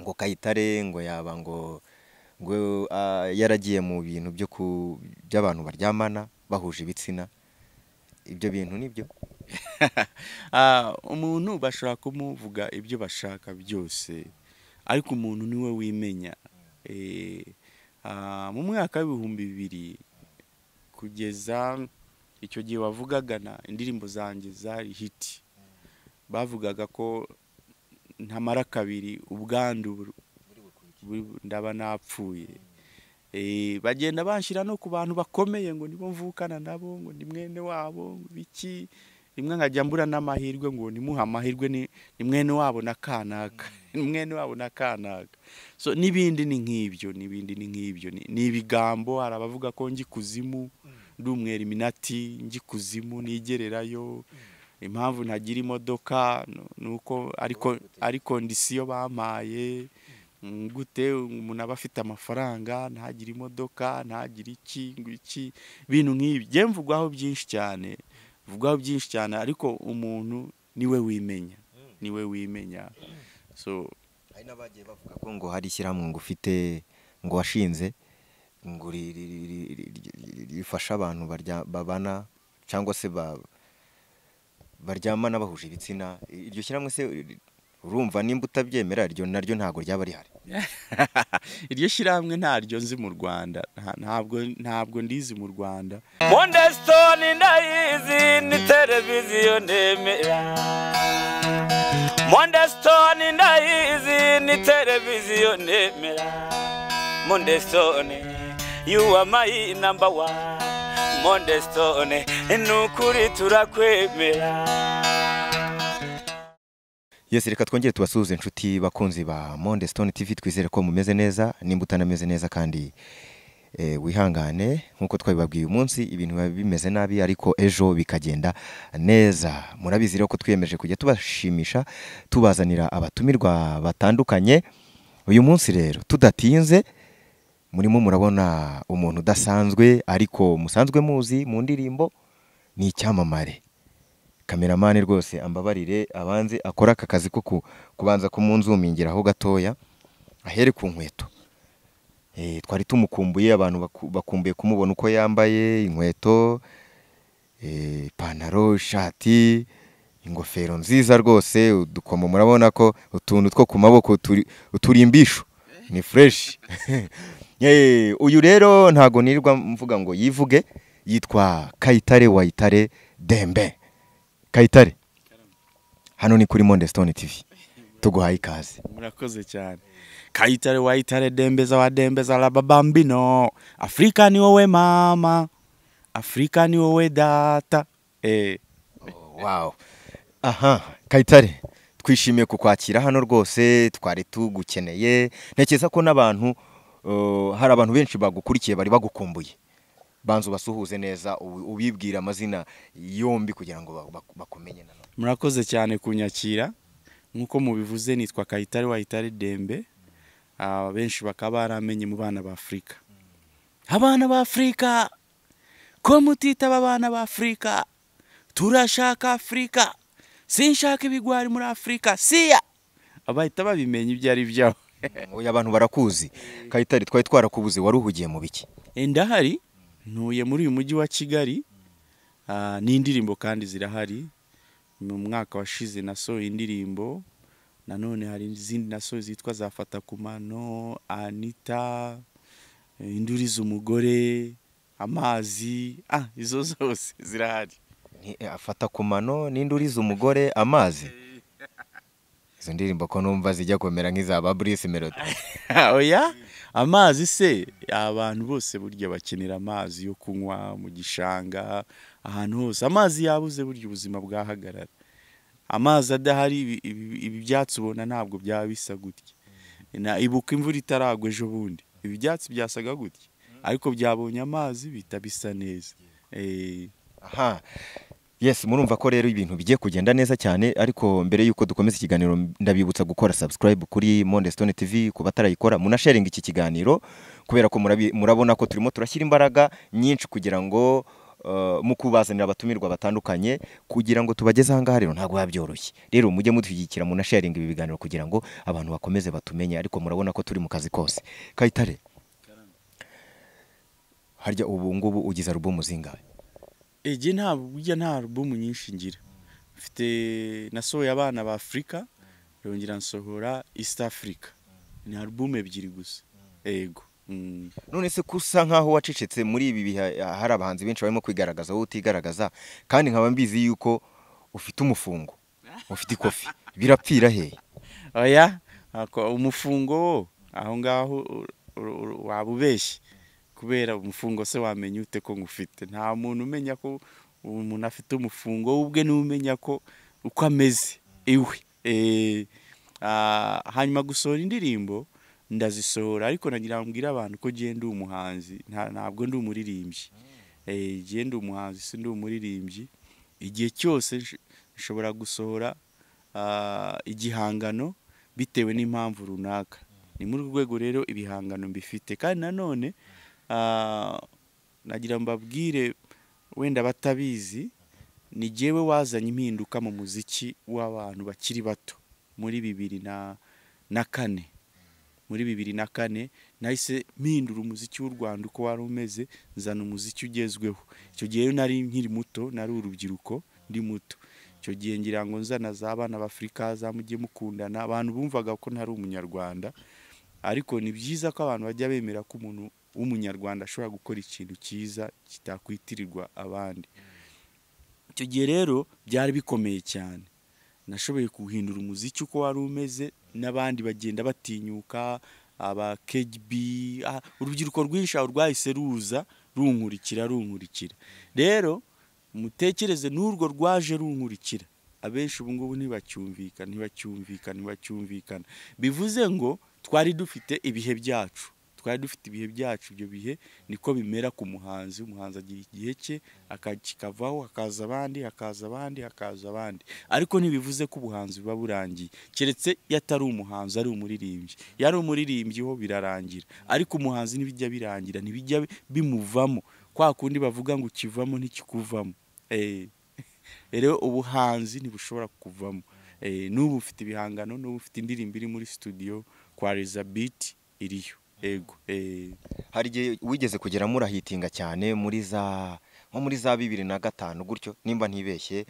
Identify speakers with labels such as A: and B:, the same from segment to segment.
A: ngo Kayitare ngo yaba ngo yaragiye mu bintu by'abantu baryamana bahuje ibitsina, ibyo bintu nibyo?
B: umuntu bashaka kumuvuga ibyo bashaka byose, ariko umuntu niwe wimenya. Mu mwaka w'2000 kugeza icyo gihe wavugaga na indirimbo zanjye zari hiti, bavugaga ko ntamara kabiri ubwandu ndaba napfuye. Bagenda banshira no ku bantu bakomeye ngo nibo mvukana nabo, ngo ni mwene wabo biki, rimwe nkajya mbura n'amahirwe ngo nimuha amahirwe ni mwene wabo na kanaka, ni mwene wabo na kanaka. So nibindi ni nk'ibyo, ni ibigambo. Hari abavuga ko ngi kuzimu ndi umwera iminati, ngi kuzimu nigererayo, impamvu ntagira imodoka nuko ariko ndisiyo bampaye. Gute umuntu aba afite amafaranga ntagira imodoka, ntagira iki bintu nk'ibi. Je mvugwaho byinshi cyane, ariko umuntu niwe wimenya. So
A: hari n'abagiye bavuga ko ngo hari ishyirahamwe ngo ufite ngo washinze ngo rifasha abantu babana cyangwa se baryamana bahuje ibitsina. Iryo shyirahamwe se urumva nimba utabyemera iryo naryo ntago ryaba rihari?
B: Iryo shyirahamwe ntaryo nzi mu Rwanda, ntabwo ndizi mu Rwanda.
C: Mondestone ndayizi ni televiziyo ndemera, Mondestone ndayizi ni televiziyo ndemera, Mondestone you are my number one, Mondestone nukuri turakwemera.
A: Yes, reka twongere tubasuhuze inshuti bakunzi ba Mondestone TV, twizere ko mumeze neza. Nimba utanameze neza kandi wihangane, nkuko twabibabwiye umunsi ibintu bimeze nabi ariko ejo bikagenda neza. Murabizi rero ko twiyemeje kujya tubashimisha, tubazanira abatumirwa batandukanye. Uyu munsi rero tudatinze, murimo murabona umuntu udasanzwe ariko musanzwe muzi mu ndirimbo, ni icyamamare. Kameramani rwose ambabarire abanze akora aka kazi ko kubanza kumunzumingira aho gatoya ahere ku nkweto. Twari tumukumbuye, abantu bakumbuye kumubona uko yambaye inkweto, ipantaro, ishati, ingofero nziza rwose, udukomo murabona ko utuntu two ku maboko uturimbisho ni fresh. Uyu rero ntago nirirwa mvuga ngo yivuge, yitwa Kayitare wayitare Dembe. Kayitare, hano ni kuri Mondestone TV, tuguhaye ikaze.
B: Murakoze cyane. Kayitare wayitare Dembeza wa Dembeza la babambino, Afrika ni wowe mama, Afrika ni wowe data.
A: Wow. Aha, Kayitare, twishimiye kukwakira hano rwose, twari tugukeneye. Ntekereza ko n'abantu hari abantu benshi bagukurikiye bari bagukumbuye. Banzu basuhuze neza, ubibwira amazina yombi kugira ngo bakumenye nanone.
B: Murakoze cyane kunyakira. Nkuko mubivuze nitwa Kayitare wayitare Dembe. Benshi bakaba baramenye mu bana ba Afrika. Abana ba Afrika, ko mutitaba abana ba Afrika, turashaka Afrika, sinshaka ibigwari muri Afrika, siya abahita babimenya ibyo ari byo.
A: Oya, abantu barakuzi. Kayitare, twari twarakubuze, waruhugiye mu biki?
B: Ndahari, ntuye muri uyu mujyi wa Kigali. N'indirimbo kandi zirahari. Mu mwaka washize nasohoye indirimbo, nanone hari izindi nasohoye zitwa zafata kumano, Anita, induriza umugore, amazi, izo zose zirahari.
A: Afata kumano n'induriza umugore, amazi. Izo ndirimbo ko numva zijya komera nk'iza Brice Melody.
B: Oya, amazi se abantu bose burya bakenera amazi yo kunywa mu gishanga, ahantu hose amazi yabuze burya ubuzima bwahagarara. Amazi adahari ibi byatsi ubona ntabwo byaba bisa gutya. Ibuka imvura itaragwa ejo bundi, ibi byatsi byasaga gutya, ariko byabonye amazi bita bisa neza.
A: Aha. Yes, murumva ko rero ibintu bigiye kugenda neza cyane, ariko mbere yuko dukomeza ikiganiro ndabibutsa gukora subscribe kuri Mondestone TV ku batarayikora, munasharinga iki kiganiro kubera ko murabona ko turimo turashyira imbaraga nyinshi kugira ngo mu kubazanira abatumirwa batandukanye kugira ngo tubageze aha ngaha rero ntabwo byoroshye. Rero mujye mudushyigikira munasharinga ibi biganiro kugira ngo abantu bakomeze batumenye, ariko murabona ko turi mu kazi kose. Kayitare, harya ubu ngubu ugize alubumu zingahe?
B: nta alubumu nyinshi ngira. Mfite nasohoye abana ba Afrika, yongera nsohora East Africa. Ni alubumu ebyiri gusa. Ego.
A: None se kusa nkaho wacecetse muri ibi bihe, hari abahanzi benshi barimo kwigaragaza wowe utigaragaza, kandi nkaba mbizi yuko ufite umufungo, ufite ikofi, birapfira he?
B: Oya, umufungo aho ngaho wabubeshye, kubera umufungo se wamenya ute ko ngufite? Nta muntu umenya ko umuntu afite umufungo, ubwe n'umenya ko uko ameze iwe. Hanyuma gusohora indirimbo ndazisohora, ariko nagira mbwira abantu ko genda umuhanzi, ntabwo ndi umuririmbyi. Genda umuhanzi, si ndi umuririmbyi. Igihe cyose nshobora gusohora igihangano bitewe n'impamvu runaka. Ni muri rwego rero ibihangano mbifite, kandi nanone nagira mbabwire wenda batabizi, ni jewe wazanye impinduka mu muziki w'abantu bakiri bato muri 2004. Muri 2004 nahise mpindura umuziki w'u Rwanda uko wari umeze, nzana umuziki ugezweho. Icyo gihe nari nkiri muto, nari urubyiruko ndi muto. Icyo gihe ngira ngo nzana z'abana b'Afrika, zamujye mukundana, abantu bumvaga ko ntari umunyarwanda. Ariko ni byiza ko abantu bajya bemera ko umuntu w'umunyarwanda ashobora gukora ikintu cyiza kitakwitirirwa abandi. Icyo gihe rero byari bikomeye cyane. Nashoboye guhindura umuziki uko wari umeze, n'abandi bagenda batinyuka, aba KGB, urubyiruko rwinshi aho rwahise ruza runkurikira. Rero mutekereze n'urwo rwaje runkurikira, abenshi ubu ngubu ntibacyumvikana. Bivuze ngo twari dufite ibihe byacu. Ibyo bihe niko bimera ku muhanzi. Umuhanzi agira igihe cye, akakavaho, hakaza abandi. Ariko ntibivuze ko ubuhanzi buba burangiye, keretse yatari umuhanzi, ari umuririmbyi. Yari umuririmbyi ho birarangira, ariko umuhanzi ntibijya birangira, ntibijya bimuvamo. Kwa kundi bavuga ngo ukivamo ntikikuvamo. Rero ubuhanzi ntibushobora kuvamo. N'ubu ufite ibihangano, n'ubu ufite indirimbo iri muri studio kwa Elizabeth iriyo. Ego.
A: Hari igihe wigeze kugera murahitinga cyane muri za 2005 gutyo, nimba ntibeshye.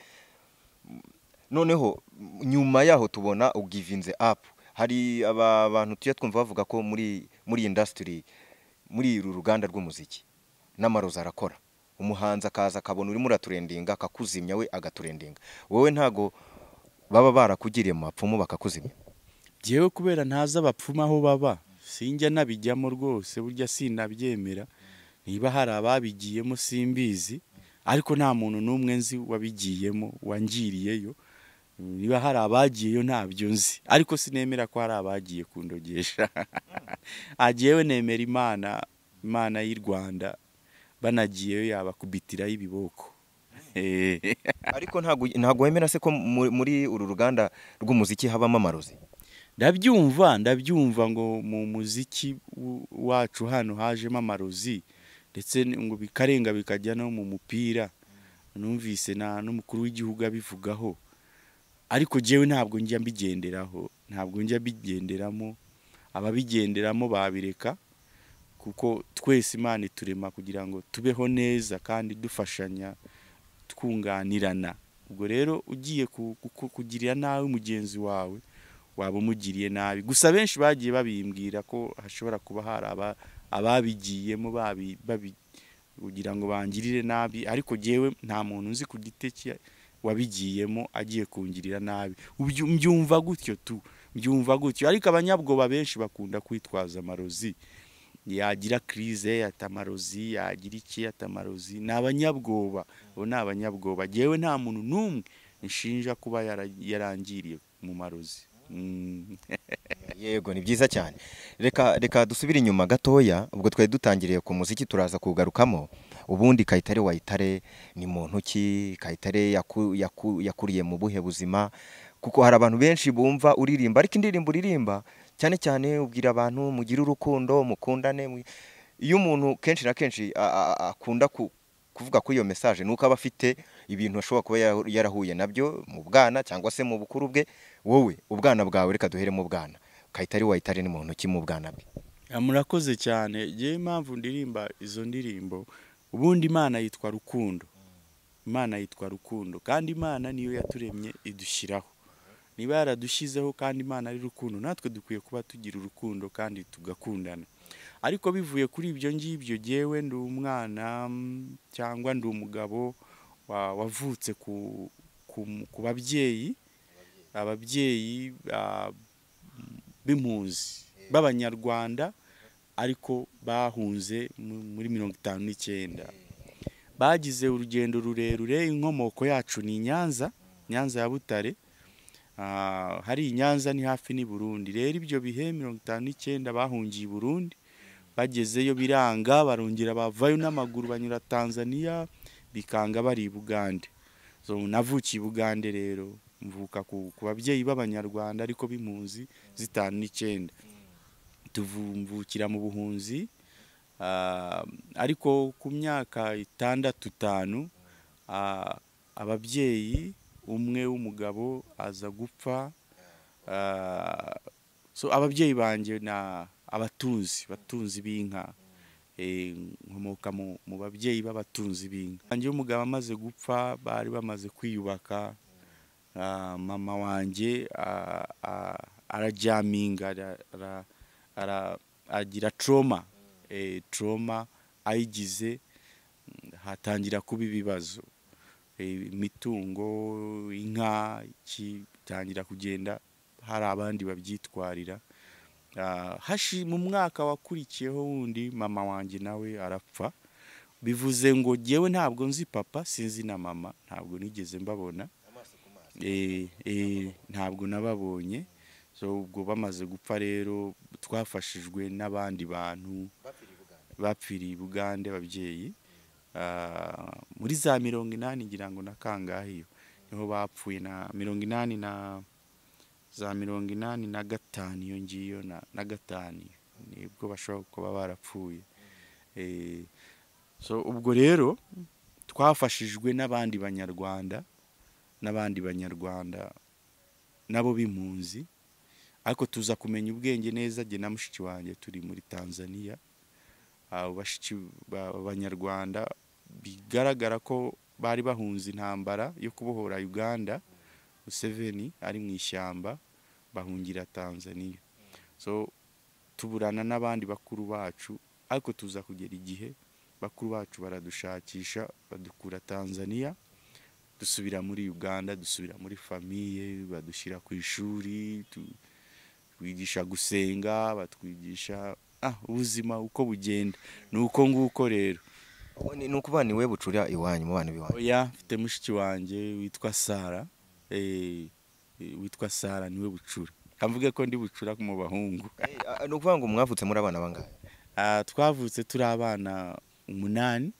A: Noneho nyuma yaho tubona ugivinze up. Hari abantu tuye twumva bavuga ko muri industry, muri uru ruganda rw'umuziki n'amaroza arakora. Umuhanzi akaza akabona urimo uraturendinga, akakuzimya we agaturendinga. Wowe ntago baba barakugiriye mu bapfumu bakakuzimya?
B: Jewe kubera ntaza abapfumu aho baba, sinjya nabijyamo rwose, burya sinabyemera. Niba hari ababigiyemo simbizi, ariko nta muntu n'umwe nzi wabigiyemo wangiriyeyo. Niba hari abagiyeyo ntabyo nzi, ariko sinemera ko hari abagiye kundogesha. Agiyewe nemera Imana y'u Rwanda, banagiyeyo yabakubitiraho ibiboko.
A: Ariko ntago wemera se ko muri uru ruganda rw'umuziki habamo amarozi?
B: Ndabyumva ngo mu muziki wacu hano hajemo amarozi, ndetse ngo bikarenga bikajya no mu mupira. Numvise n'umukuru w'igihugu abivugaho, ariko jewe ntabwo njya mbigenderaho, ntabwo njya bigenderamo. Ababigenderamo babireka, kuko twese Imana iturema kugira ngo tubeho neza kandi dufashanya, twunganirana. Ubwo rero ugiye kugirira nawe mugenzi wawe, waba umugiriye nabi. Gusa benshi bagiye babimbwira ko hashobora kuba hari ababigiyemo kugira ngo bangirire nabi, ariko jewe nta muntu nzi ku giti cye wabigiyemo agiye kungirira nabi. Mbyumva gutyo. Ariko abanyabwoba benshi bakunda kwitwaza amarozi. Yagira crise atamarozi, yagira iki atamarozi. N'abanyabwoba, n'abanyabwoba. Jewe nta muntu numwe nshinja kuba yarangiriye mu marozi.
A: Yego, ni byiza cyane. Reka dusubire inyuma gatoya. Ubwo twari dutangiriye ku muziki, turaza kugarukamo. Ubundi Kayitare wayitare ni muntu ki? Kayitare yakuriye mu buhe buzima? Kuko hari abantu benshi bumva uririmba, ariko indirimbo uririmba cyane cyane ubwira abantu mugira urukundo, mukundane. Iyo umuntu kenshi na kenshi akunda kuvuga ko iyo message nuko aba afite ibintu ashobora kuba yarahuye nabyo mu bwana cyangwa se mu bukuru bwe. Wowe ubwana bwawe reka duhere mu bwana, Kayitare wayitare ni muntu ki mu bwana bwe?
B: Murakoze cyane. Je impamvu ndirimba izo ndirimbo, ubundi Imana yitwa rukundo. Imana yitwa rukundo kandi Imana niyo yaturemye idushyiraho. Niba yaradushizeho kandi Imana ari rukundo, natwe dukwiye kuba tugira urukundo kandi tugakundana. Ariko bivuye kuri ibyo ngibyo, jewe ndi umwana cyangwa ndi umugabo wavutse ku babyeyi, ababyeyi b'impunzi b'Abanyarwanda ariko bahunze muri 59. Bagize urugendo rurerure. Inkomoko yacu ni Nyanza ya Butare. Hari Nyanza ni hafi ni Burundi. Rero ibyo bihe 59 bahungiye Burundi, bagezeyo biranga, barongera bavayo n'amaguru banyura Tanzania, bikanga bari Bugande. So navukiye Bugande, rero mvuka ku babyeyi b'Abanyarwanda ariko b'impunzi 59. Tuvumvukira mu buhunzi, ariko ku myaka 6-5 ababyeyi, umwe w'umugabo aza gupfa. So ababyeyi banje na abatunzi b'inka, nkomoka mu babyeyi b'abatunzi b'inka. Anje umugabo amaze gupfa, bari bamaze kwiyubaka. Mama wanje arajaminga, agira trauma ayigize, hatangira kuba ibibazo. Imitungo, inka kitangira kugenda hari abandi babyitwarira. Mu mwaka wakurikiyeho wundi mama wanje nawe arapfa. Bivuze ngo jewe ntabwo nzi papa, sinzi na mama, ntabwo nigeze mbabona. Ntabwo nababonye. So ubwo bamaze gupfa rero twafashijwe n'abandi bantu bapfiriye Bugande, ababyeyi. Muri za 80 ngira ngo nakangahiyo niho bapfuye, na 85 iyo ngiyo na 5 nibwo bashobora kuba barapfuye. So ubwo rero twafashijwe n'abandi banyarwanda nabo b'impunzi, ariko tuza kumenya ubwenge neza je na mushiki wanjye turi muri Tanzania. Bashiki b'Abanyarwanda bigaragara ko bari bahunze intambara yo kubohora Uganda, Museveni ari mu ishyamba, bahungira Tanzania. So tuburana n'abandi bakuru bacu, ariko tuza kugera igihe bakuru bacu baradushakisha, badukura Tanzania, dusubira muri Uganda, dusubira muri famille, badushyira ku ishuri, twigisha gusenga, batwigisha ubuzima uko bugenda. Nuko nguko rero.
A: Ni ukuvuga ni we bucura iwanyu mu bana biwanyu?
B: Oya, mfite mushiki wanjye witwa Sara. Witwa Sara niwe bucura. Kamvuge ko ndi bucura mu bahungu.
A: Ni ukuvuga ngo mwavutse muri abana bangahe?
B: Twavutse turi abana 8.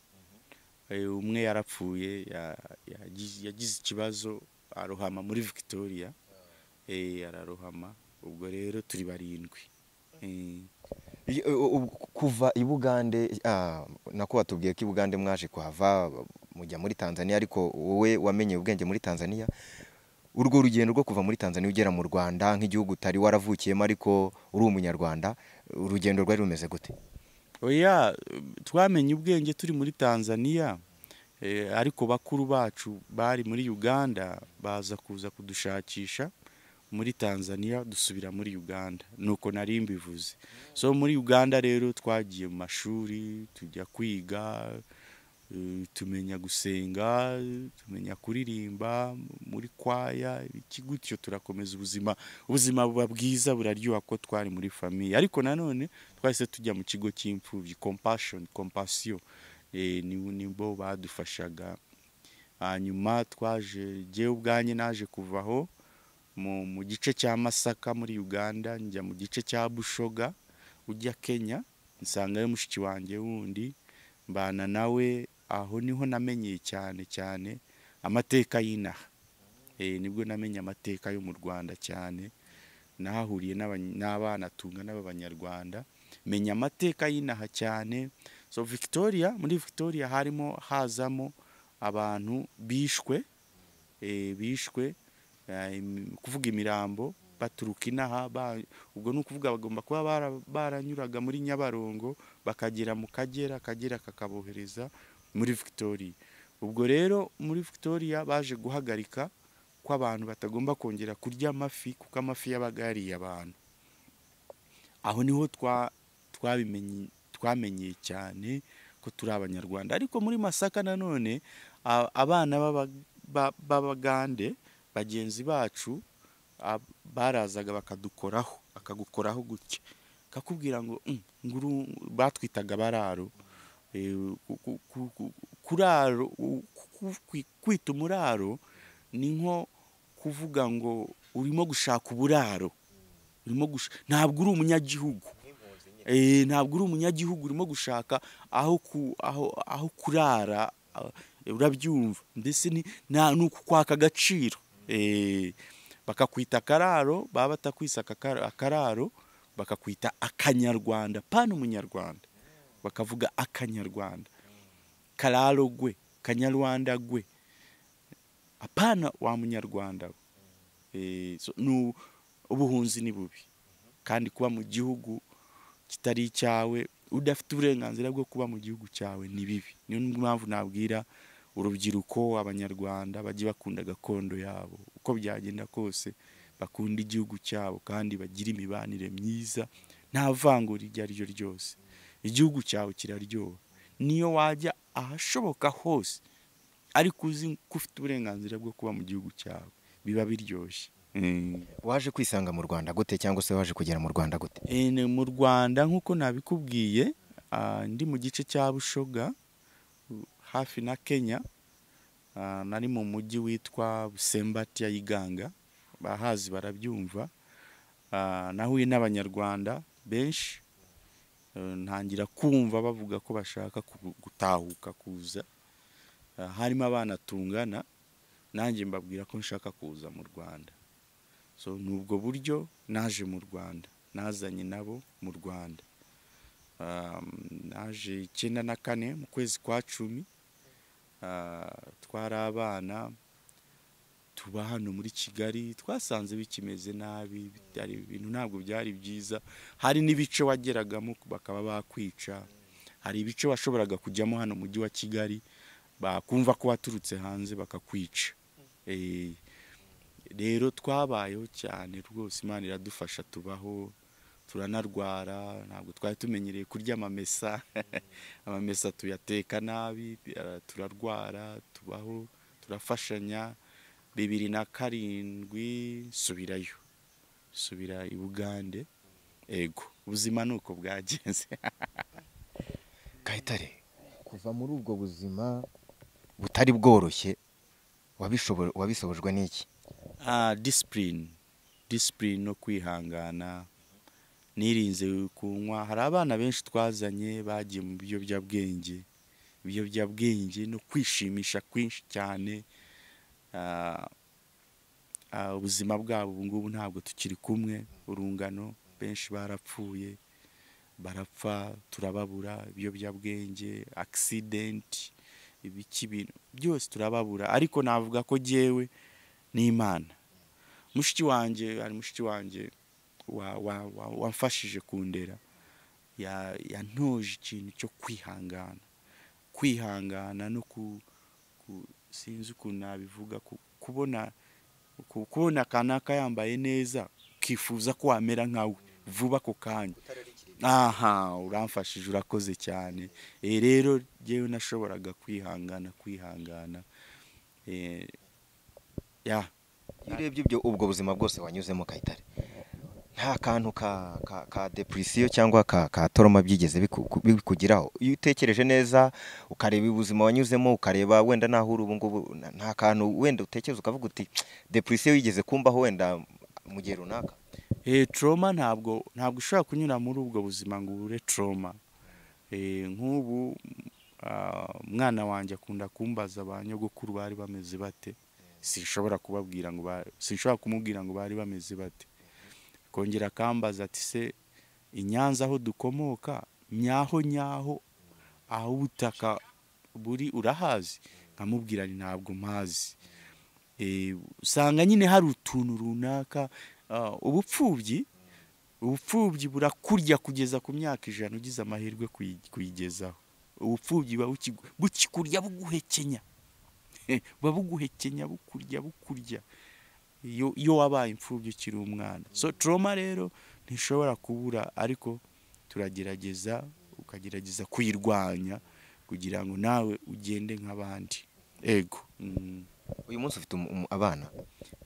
B: Umwe yarapfuye, yagize ikibazo arohama muri Victoria. Ararohama. Ubwo rero turi 7.
A: Kuva i Bugande, nako watubwiye ko i Bugande mwaje kuhava mujya muri Tanzania, ariko wowe wamenye ubwenge muri Tanzania. Urwo rugendo rwo kuva muri Tanzania ugera mu Rwanda nk'igihugu utari waravukiyemo ariko uri umunyarwanda, urugendo rwari rumeze gute?
B: Oya, twamenye ubwenge turi muri Tanzania, ariko bakuru bacu bari muri Uganda baza kuza kudushakisha muri Tanzania, dusubira muri Uganda. Nuko nari mbivuze. So muri Uganda rero twagiye mu mashuri, tujya kwiga, tumenya gusenga, tumenya kuririmba muri kwaya, ikigutyo turakomeza ubuzima buba bwiza, buraryoha ko twari muri famille. Ariko nanone twahise tujya mu kigo cy'imfubyi, compassion, nibo badufashaga. Hanyuma twaje, jewe ubwanye naje kuvaho mu gice cya Masaka muri Uganda, njya mu gice cya Bushoga ujya Kenya, nsangayo mushiki wanjye wundi, mbana nawe. Aho niho namenyeye cyane amateka y'inaha. Nibwo namenye amateka yo mu Rwanda cyane. Nahahuriye n'abana tunga n'Abanyarwanda, menya amateka y'inaha cyane. so Victoria, muri Victoria hazamo abantu bishwe kuvuga imirambo baturuka inaha ubwo nukuvuga bagomba kuba baranyuraga muri Nyabarongo bakagera mu Kagera kakabohereza muri Victoria. Ubwo rero muri Victoria baje guhagarika ko abantu batagomba kongera kurya amafi kuko amafi yabagariye abantu. Aho niho twamenye cyane ko turi Abanyarwanda. Ariko muri Masaka nanone abana b'Abagande bagenzi bacu barazaga bakagukoraho gutya kakubwira ngo batwitaga bararo, kuraro kwita umuraro ni nko kuvuga ngo urimo gushaka uburaro, ntabwo uri umunyagihugu, ntabwo uri umunyagihugu, urimo gushaka aho kurara, urabyumva, mbese ni ukwaka agaciro. Bakakwita akararo, baba batakwisa akararo bakakwita akanyarwanda, pana umunyarwanda, bakavuga akanyarwanda, kararo gwe, kanyarwanda gwe, apana wa munyarwanda. Ubuhunzi ni bubi, kandi kuba mu gihugu kitari icyawe udafite uburenganzira bwo kuba mu gihugu cyawe ni bibi. Niyo mpamvu nabwira urubyiruko, Abanyarwanda bajye bakunda gakondo yabo, uko byagenda kose bakunda igihugu cyabo kandi bagira imibanire myiza, nta vangura iryo ari ryo ryose. Igihugu cyawe kiraryoha niyo wajya ahashoboka hose, ariko uzi ko ufite uburenganzira bwo kuba mu gihugu cyawe, biba biryoshye.
A: Waje kwisanga mu Rwanda gute, cyangwa se waje kugera mu Rwanda gute?
B: Mu Rwanda nk'uko nabikubwiye, ndi mu gice cya Bushoga hafi na Kenya. Nari mu mujyi witwa Busembati ya Iganga, bahazi barabyumva. Nahuye n'Abanyarwanda benshi, ntangira kumva bavuga ko bashaka gutahuka kuza. Harimo abana tungana, nanjye mbabwira ko nshaka kuza mu Rwanda. So nubwo buryo naje mu Rwanda, nazanye nabo mu Rwanda. Naje 94 mu kwezi kwa 10. Twari abana tuba hano muri Kigali, twasanze bikimeze nabi, ibintu ntabwo byari byiza. Hari n'ibice wageragamo bakaba bakwica, hari ibice washoboraga kujyamo hano mu mujyi wa Kigali bakumva ko waturutse hanze bakakwica. Rero twabayeho cyane rwose, Imana iradufasha tubaho, turanarwara, ntabwo twari tumenyereye kurya amamesa. Amamesa tuyateka nabi, turarwara, tubaho, turafashanya. 2007 subira i Bugande. Ubuzima nuko bwagenze.
A: Kayitare, kuva muri ubwo buzima butari bworoshye wabisobojwe n'iki?
B: Discipline no kwihangana. Nirinze kunywa. Hari abana benshi twazanye bagiye mu biyobyabwenge no kwishimisha kwinshi cyane. Ubuzima bwabo ubu ngubu ntabwo tukiri kumwe, urungano benshi barapfuye, barapfa, turababura. Ibiyobyabwenge, accident, ibiki byose turababura. Ariko navuga ko jewe n'Imana, mushiki wanjye wamfashije kundera, yantoje ikintu cyo kwihangana no sinzi ukuntu nabivuga, kubona kanaka yambaye neza ukifuza ko wamera nkawe vuba ako kanya. Uramfashije, urakoze cyane. Rero jewe nashoboraga kwihangana. Iyo
A: urebye ubwo buzima bwose wanyuzemo Kayitare, nta kantu ka depression cyangwa ka toroma byigeze bikugiraho? Iyo utekereje neza ukareba ubuzima wanyuzemo, ukareba wenda naho uri ubu ngubu, nta kantu wenda utekereza ukavuga uti depression yigeze kumbaho wenda mu gihe runaka?
B: Trauma ntabwo ushobora kunyura muri ubwo buzima ngo ubure trauma. Nk'ubu mwana wanjye akunda kumbaza ba nyogokuru bari bameze bate, sinshobora kumubwira ngo bari bameze bate. Kongera kambaza ati se i Nyanza aho dukomoka nyaho aho ubutaka buri urahazi, nkamubwira ni ntabwo mpazi. Usanga nyine hari utuntu runaka. Ubupfubyi burakurya kugeza ku myaka 100 ugize amahirwe kuyigezaho. Ubupfubyi bukikurya buguhekenya buguhekenya bukurya iyo wabaye imfubyi ukiri umwana. So trauma rero ntishobora kubura, ariko turagerageza, ukagerageza kuyirwanya kugira ngo nawe ugende nk'abandi. Ego.
A: Uyu munsi ufite abana?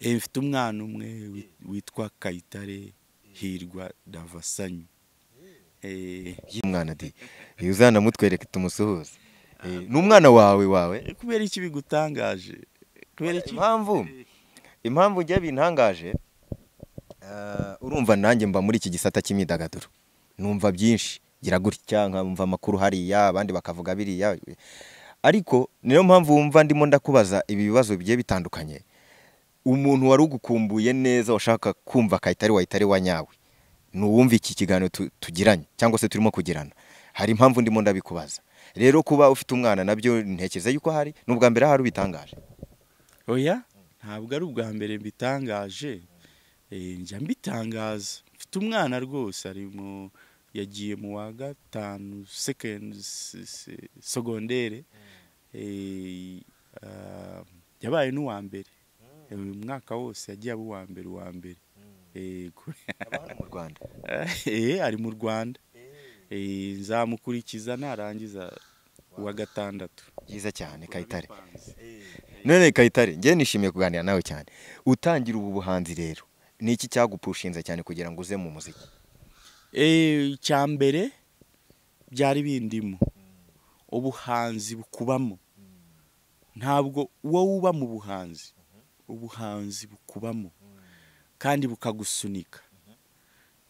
B: Mfite umwana umwe witwa Kayitare Hirwa Davasanyu.
A: Umwana di uzana mutwereke tumusuhuze. Ni umwana wawe?
B: Kubera iki bigutangaje? Kubera iki?
A: Impamvu njye bintangaje, urumva nanjye mba muri iki gisata cy'imyidagaduro, numva byinshi, gira gutya nkamva amakuru hariya, abandi bakavuga biriya, ariko niyo mpamvu wumva ndimo ndakubaza ibi bibazo bigiye bitandukanye. Umuntu wari ugukumbuye neza washaka kumva Kayitare wayitare wa nyawe, nuwumva iki kiganiro tugiranye cyangwa se turimo kugirana, hari impamvu ndimo ndabikubaza. Rero kuba ufite umwana nabyo ntekeza yuko hari n'ubwa mbere hari ubitangaje.
B: Oya, ntabwo ari ubwa mbere mbitangaje. Njya mbitangaza. Mfite umwana rwose yagiye mu wa 5 segondere. Yabaye n'uwa mbere. Umwaka wose yagiye aba uwa mbere.
A: Abana mu Rwanda.
B: Ari mu Rwanda. Nzamukurikiza narangiza uwa 6.
A: Byiza cyane Kayitare. None Kayitare, njye nishimiye kuganira nawe cyane. Utangira ubu buhanzi rero, ni iki cyagupushinze cyane kugira ngo uze mu muziki?
B: Cyambere byari bindimo. Ubuhanzi bukubamo. Ntabwo wowe uba mu buhanzi. Ubuhanzi bukubamo kandi bukagusunika.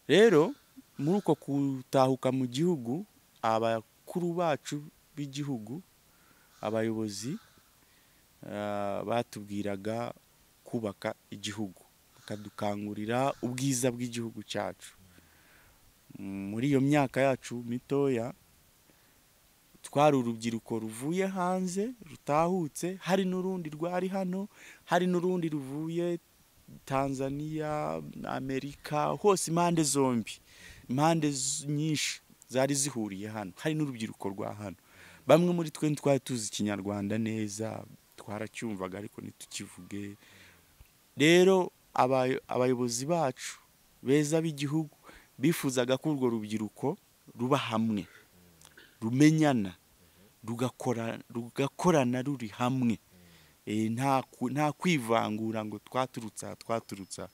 B: Rero muri uko kutahuka mu gihugu, abakuru bacu b'igihugu, abayobozi batubwiraga kubaka igihugu, bakadukangurira ubwiza bw'igihugu cyacu. Muri iyo myaka yacu mitoya, twari urubyiruko ruvuye hanze rutahutse, hari n'urundi rwari hano, hari n'urundi ruvuye Tanzania, Amerika, hose impande zombi, impande nyinshi zari zihuriye hano, hari n'urubyiruko rwa hano. Bamwe muri twe twari tuzi Ikinyarwanda neza, twaracyumvaga ariko ntitukivuge. Rero abayobozi bacu beza b'igihugu bifuzaga ko urwo rubyiruko ruba hamwe, rumenyana, rugakorana ruri hamwe, nta kwivangura ngo twaturutsa.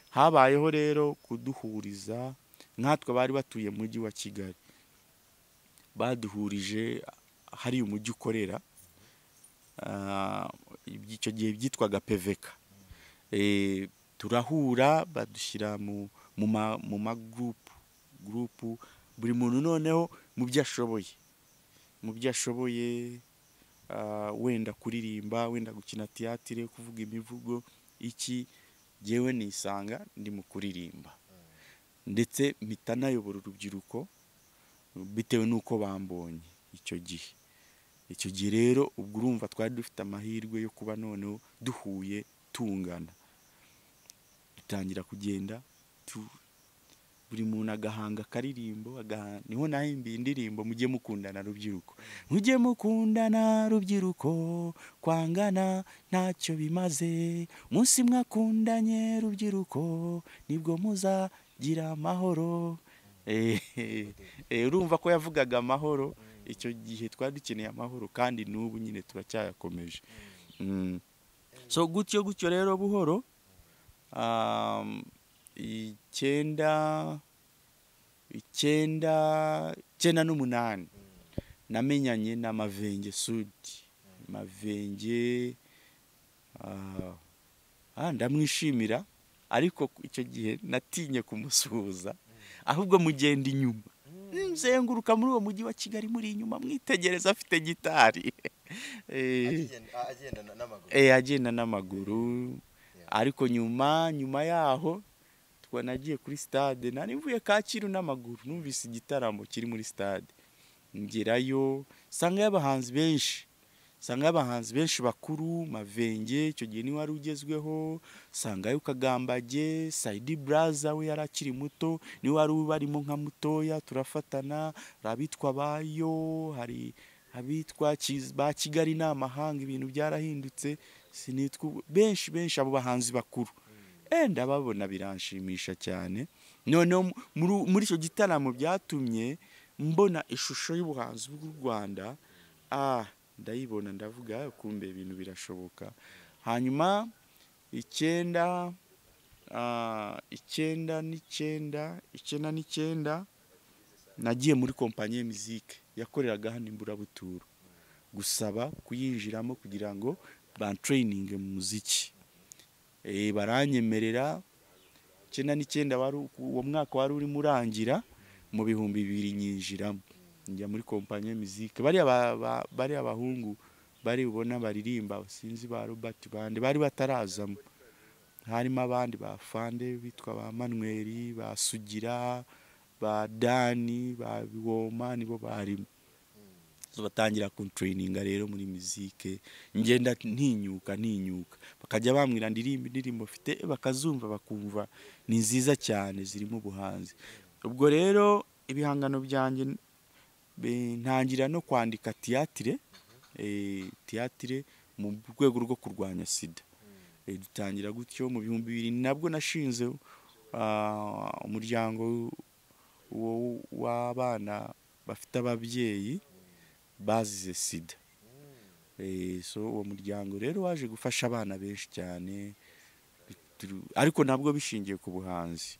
B: Habayeho rero kuduhuriza, nkatwe bari batuye mu mujyi wa Kigali, baduhurije hari umujyi ukorera, icyo gihe byitwaga PVK. Turahura, badushyira mu magroup, buri muntu noneho mu byo ashoboye, wenda kuririmba, wenda gukina théâtre, kuvuga imivugo, iki jewe nisanga ndi mu kuririmba. Ndetse mpita nayobora urubyiruko bitewe nuko bambonye icyo gihe rero, ubwo urumva twari dufite amahirwe yo kuba noneho duhuye tungana. Dutangira kugenda buri muntu agahanga karirimbo, niho nahimbiye indirimbo mujye mukundana rubyiruko. Mujye mukundana rubyiruko, kwangana ntacyo bimaze, munsi mwakundanye rubyiruko, nibwo muzagira amahoro. Urumva ko yavugaga amahoro. Icyo gihe twari dukeneye amahoro, kandi n'ubu nyine turacyayakomeje. So gutyo rero buhoro, 98 namenyanye na Mavenge Sudi. Mavenge ndamwishimira, ariko icyo gihe natinye kumusuhuza, ahubwo mugenda inyuma, nzenguruka muri uwo mujyi wa Kigali muri inyuma, mwitegereza afite gitari. Agenda n'amaguru. Ariko nyuma yaho twanagiye kuri stade, nari mvuye Kacyiru n'amaguru, numvise igitaramo kiri muri stade, ngerayo sanga y'abahanzi benshi bakuru Mavenge icyo gihe ni wari ugezweho, sangayo Kagambage, Saidi Braza we yarakiri muto ni wari barimo nka mutoya turafatana, rabitwa bayo, hari abitwa ba Kigali n'amahanga, ibintu byarahindutse sinitwa benshi abo bahanzi bakuru ndababona biranshimisha cyane. None muri icyo gitaramo byatumye mbona ishusho y'ubuhanzi bw'u Rwanda ndayibona ndavuga kumbe ibintu birashoboka. Hanyuma 1999 nagiye muri kompanyi y'imuziki yakoreraga hano Imburabuturo gusaba kuyinjiramo kugira ngo bantraining mu muziki. Baranyemerera 1999 uwo mwaka wari uri murangira, mu 2000 nyinjiramo njya muri kompanyi y'imuziki. Bari abahungu bari ubona baririmba sinzi ba Robert bande bari batarazamo, harimo abandi ba Fande bitwa ba Manuel, ba Sugira, ba Dani, ba Biwoma nibo barimo. Batangira kuntraininga rero muri muzike, ngenda ntinyuka bakajya bambwira ndirimbo mfite, bakazumva bakumva ni nziza cyane zirimo ubuhanzi. Ubwo rero ibihangano byanjye ntangira no kwandika théâtre mu rwego rwo kurwanya sida. Dutangira gutyo mu 2000 nabwo nashinze umuryango w'abana bafite ababyeyi bazize sida. So uwo muryango rero waje gufasha abana benshi cyane, ariko nabwo bishingiye ku buhanzi.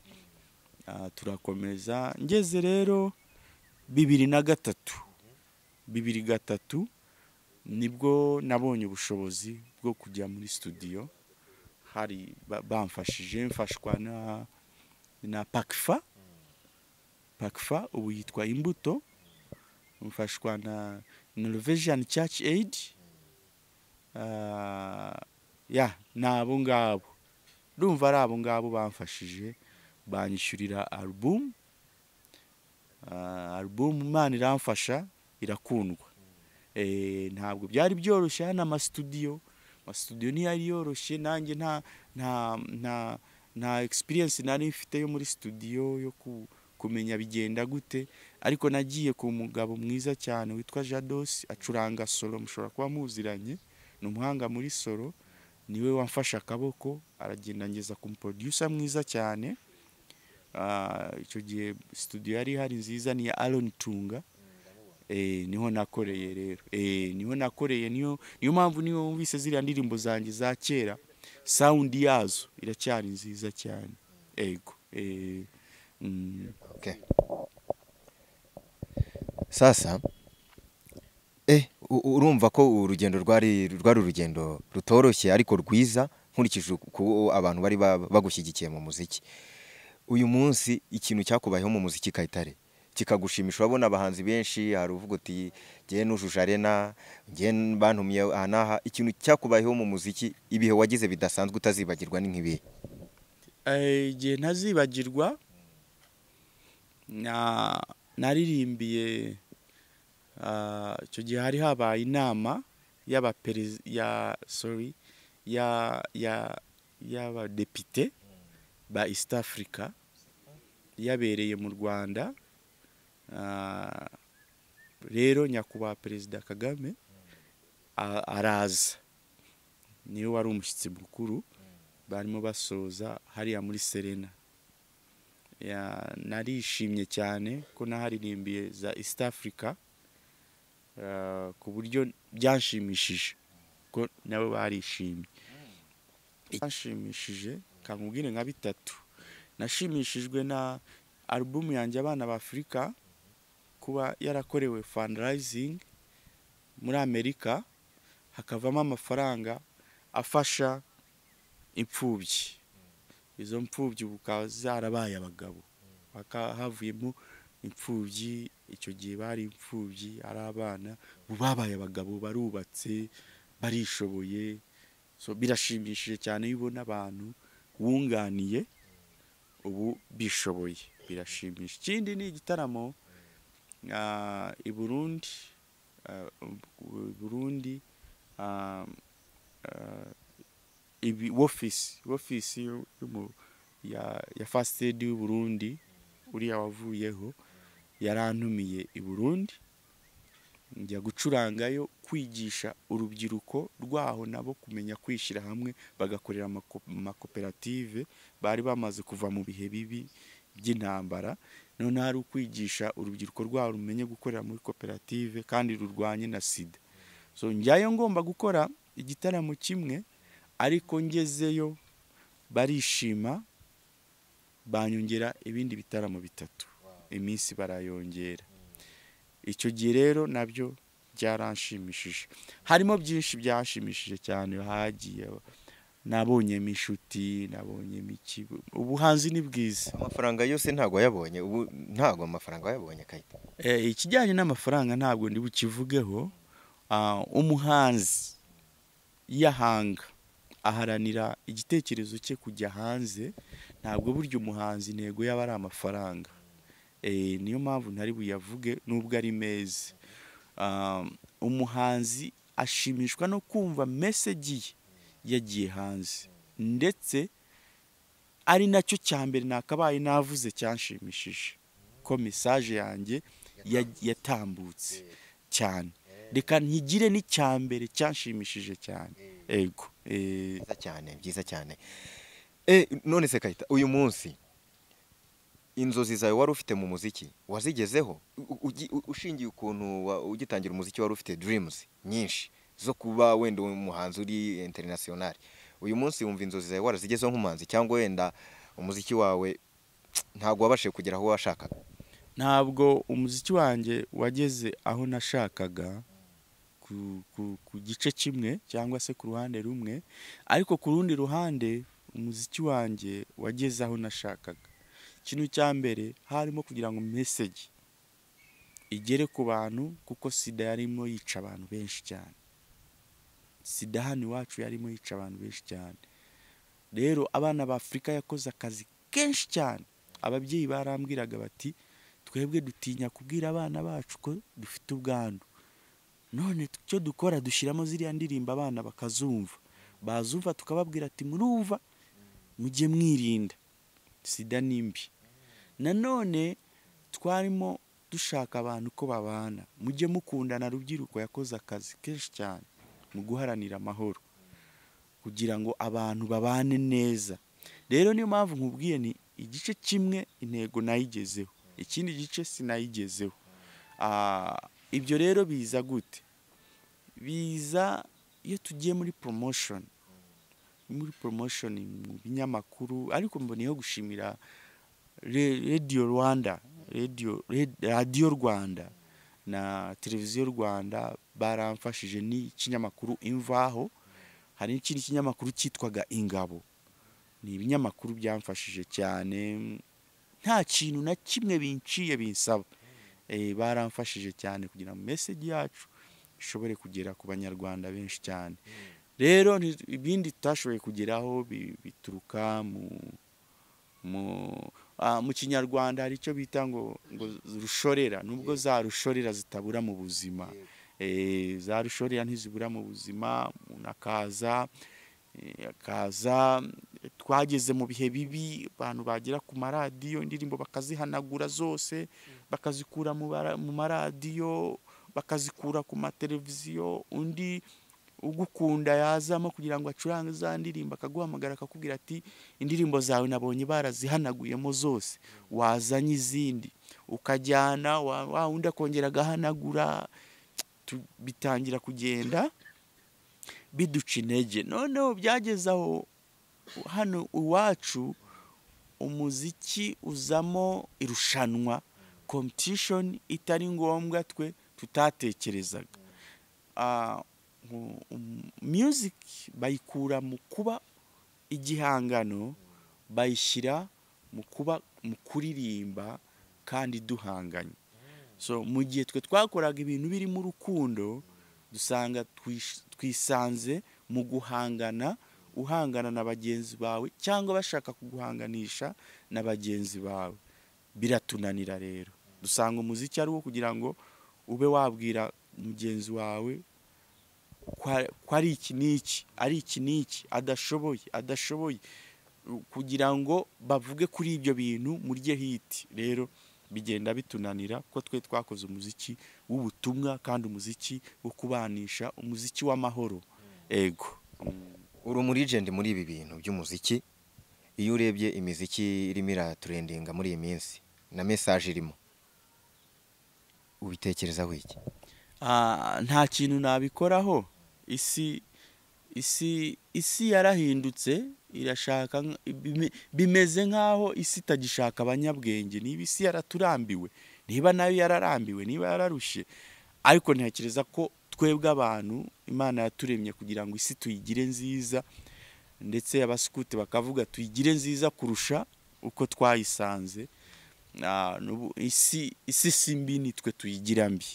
B: Turakomeza ngeze rero 2003 nibwo nabonye ubushobozi bwo kujya muri studio. Hari bamfashije mfashwa na Pakfa ubu yitwa Imbuto, mfashwa na Norwegian Church Aid. Nabo ngabo ndumva ari abo ngabo bamfashije banyishyurira album Imana iramfasha irakundwa. Ntabwo byari byoroshye hano amastudio ntiyari yoroshye, nanjye nta experience nari mfite yo muri studio yo kumenya bigenda gute, ariko nagiye ku mugabo mwiza cyane witwa Jados acuranga solo, mushobora kuba muziranye, ni umuhanga muri solo, niwe wamfasha akaboko aragenda ngeza ku producer mwiza cyane. Icyo gihe studio yari hari nziza ni ya Alon Tunga. Niho nakoreye rero, niyo mpamvu niyo wumvise ziriya ndirimbo zanjye za kera sound yazo iracyari nziza cyane.
A: Okay. Sasa urumva ko urugendo rwari urugendo rutoroshye ariko rwiza nkurikije uko abantu bari bagushyigikiye mu muziki. Uyu munsi ikintu cyakubayeho mu muziki Kayitare kikagushimisha, urabona abahanzi benshi, hari uvuga uti ngiye nujuje arena, ngiye bantumiye anaha, ikintu cyakubayeho mu muziki ibihe wagize bidasanzwe utazibagirwa ni nk'ibihe?
B: Igihe ntazibagirwa naririmbiye icyo gihe hari habaye inama y'abadepite ba East Africa yabereye mu Rwanda. Rero nyakubahwa Perezida Kagame araza, niwe wari umushyitsi mukuru, barimo basoza hariya muri Serena. Narishimye cyane ko naharirimbiye za East Africa, ku buryo byanshimishije ko nabo barishimye. Byanshimishije kamubwire nka bitatu. Nashimishijwe na album yanjye Abana ba Afrika kuba yarakorewe fundraising muri Amerika, hakavamo amafaranga afasha imfubyi. Izo mfubyi bukaba zarabaye abagabo, havuyemo imfubyi. Icyo gihe bari imfubyi ari abana, babaye abagabo, barubatse, barishoboye. So birashimishije cyane yibona abantu wunganiye ubu bishoboye, birashimisha. Ikindi ni igitaramo i Burundi Burundi ibi office ya First Lady y'u Burundi uriya wavuyeho yarantumiye i Burundi njya gucurangayo kwigisha urubyiruko rwaho nabo kumenya kwishyira hamwe bagakorera amakoperative bari bamaze kuva mu bihe bibi by'intambara none hari ukwigisha urubyiruko rwaho rumenye gukorera muri koperative kandi rurwanye na sida. So njyayo ngomba gukora igitaramo kimwe ariko ngezeyo barishima banyongera ibindi bitaramo bitatu iminsi barayongera. Icyo gihe rero nabyo byaranshimishije, harimo byinshi byashimishije cyane. Hagiye nabonye mishuti, nabonye miki, ubuhanzi ni bwiza.
A: Amafaranga yose ntago yabonye, ubu ntago amafaranga yabonye Kayita.
B: Ikijyanye n'amafaranga ntabwo ndi bukivugeho. Umuhanzi yahanga aharanira igitekerezo cye kujya hanze, ntabwo buryo umuhanzi intego yaba ari amafaranga. Niyo mpamvu ntari buyavuge nubwo ari meza. Umuhanzi ashimishwa no kumva message yagiye hanze, ndetse ari nacyo cyambere nakabaye navuze cyanshimishije ko message yanjye yatambutse cyane. Reka ntigire n'icyambere cyanshimishije cyane. Ego
A: byiza cyane. None se Kayita, uyu munsi inzozi zawe wari ufite mu muziki wazigezeho? Ushingiye ukuntu ugitangira umuziki wari ufite dreams nyinshi zo kuba wenda umuhanzi uri international. Uyu munsi wumva inzozi zawe warazigezeho nk'umuhanzi, cyangwa wenda umuziki wawe ntago wabashe kugera aho washakaga?
B: Ntabwo umuziki wanjye wageze aho nashakaga ku gice kimwe cyangwa se ku ruhande rumwe, ariko ku rundi ruhande umuziki wanjye wageze aho nashakaga. Ikintu cya mbere harimo kugira ngo message igere ku bantu, kuko sida yarimo yica abantu benshi cyane. Sida hano iwacu yarimo yica abantu benshi cyane. Rero abana ba Afrika yakoze akazi kenshi cyane. Ababyeyi barambwiraga bati twebwe dutinya kubwira abana bacu ko dufite ubwandu, none cyo dukora dushyiramo ziriya ndirimbo abana bakazumva, bazumva tukababwira ati murumva mujye mwirinda, sida nimbi. Nanone twarimo dushaka abantu ko babana, mujye mukundana. Rubyiruko yakoze akazi kenshi cyane mu guharanira amahoro kugira ngo abantu babane neza. Rero niyo mpamvu nkubwiye ni igice kimwe intego nayigezeho, ikindi gice sinayigezeho. Ibyo rero biza gute? Biza iyo tugiye muri promotion mu binyamakuru. Ariko mboniyeho gushimira Radio Rwanda na Televiziyo Rwanda, baramfashije. N'ikinyamakuru Imvaho, hari n'ikindi kinyamakuru cyitwaga Ingabo. Ni ibinyamakuru byamfashije cyane, nta kintu na kimwe binciye binsaba. Baramfashije cyane kugira ngo message yacu ishobore kugera ku banyarwanda benshi cyane. Rero ibindi tutashoboye kugeraho bituruka mu kinyarwanda hari icyo bita ngo rushorera. Nubwo za rushorera zitabura mu buzima, za rushorera ntizibura mu buzima. Umuntu akaza twageze mu bihe bibi, abantu bagera ku maradiyo, indirimbo bakazihanagura zose, bakazikura mu maradiyo, bakazikura ku mateleviziyo. Undi ugukunda yazamo kugira ngo acurange za ndirimbo, akaguhamagara akakubwira ati indirimbo zawe nabonye barazihanaguyemo zose, wazanye izindi. Ukajyana wa undi akongera agahanagura. Bitangira kugenda biduca intege. Noneho byageze aho hano iwacu umuziki uzamo irushanwa, competition itari ngombwa twe tutatekerezaga. Music bayikura mu kuba igihangano, bayishyira mu kuririmba kandi duhanganye. So mu gihe twe twakoraga ibintu biri mu rukundo, dusanga twisanze mu guhangana, uhangana na bagenzi bawe cyangwa bashaka kuguhanganisha na bagenzi bawe. Biratunanira rero, dusanga umuziki ari wo kugira ngo ube wabwira mugenzi wawe ko ari iki n'iki adashoboye kugira ngo bavuge kuri ibyo bintu murye hiti. Rero bigenda bitunanira ko twe twakoze umuziki w'ubutumwa kandi umuziki wo kubanisha, umuziki w'amahoro. Ego
A: uri umurigende muri ibi bintu by'umuziki. Iyo urebye imiziki irimo iraturendinga muri iyi minsi na message irimo, ubitekerezaho iki?
B: Nta kintu nabikoraho. Isi yarahindutse, irashaka bimeze nkaho isi itagishaka abanyabwenge. Niba isi yaraturambiwe, niba nayo yararambiwe, niba yararushye, ariko ntekereza ko twebwe abantu Imana yaturemye kugira ngo isi tuyigire nziza, ndetse abasikuti bakavuga tuyigire nziza kurusha uko twayisanze. Isi simbi nitwe tuyigira mbi,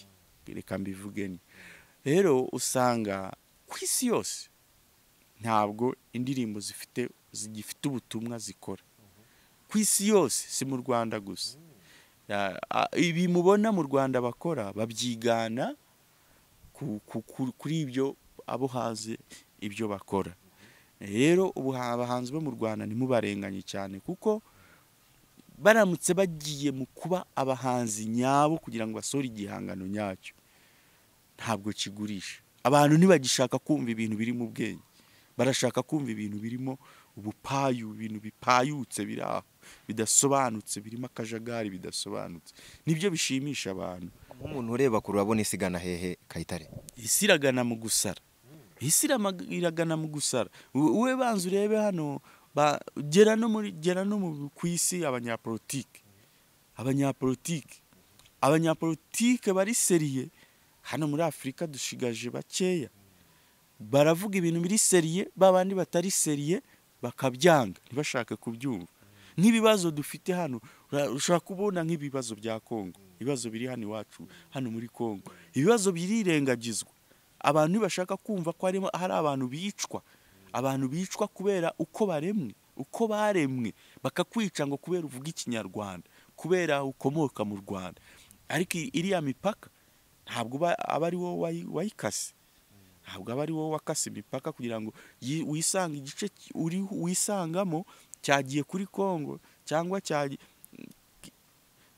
B: reka mbivuge ni. Rero usanga ku isi yose ntabwo indirimbo zigifite ubutumwa zikora. Ku isi yose, si mu Rwanda gusa. Ibi mubona mu Rwanda bakora babyigana kuri ibyo abo hanze ibyo bakora. Rero abahanzi bo mu Rwanda ntimubarenganye cyane, kuko baramutse bagiye mu kuba abahanzi nyabo kugira ngo basohore igihangano nyacyo, ntabwo kigurisha. Abantu ntibagishaka kumva ibintu biri mu bwenge, barashaka kumva ibintu birimo ubupayu, ibintu bipayutse biraho bidasobanutse, birimo akajagari bidasobanutse. Nibyo bishimisha abantu.
A: Nk'umuntu ureba kure urabona isi igana hehe Kayitare?
B: Isi iragana mu gusara. Isi iragana mu gusara. Uwe banza urebe hano gera no mu ku isi abanyapolitike bari seriye. Hano muri Afrika dushigaje bakeya, baravuga ibintu biri seriye, babandi batari seriye bakabyanga, ntibashaka kubyumva. Nk'ibibazo dufite hano, ushaka kubona nk'ibibazo bya Kongo, ibibazo biri hano iwacu hano muri Kongo, ibibazo birirengagizwa. Abantu ntibashaka kumva ko hari abantu bicwa kubera uko baremwe, bakakwica ngo kubera uvuga ikinyarwanda, kubera ukomoka mu Rwanda. Ariko iriya mipaka ntabwo aba ari wowe wayikase, ntabwo aba ari wowe wakase imipaka kugira ngo wisanga igice wisangamo cyagiye kuri Kongo, cyangwa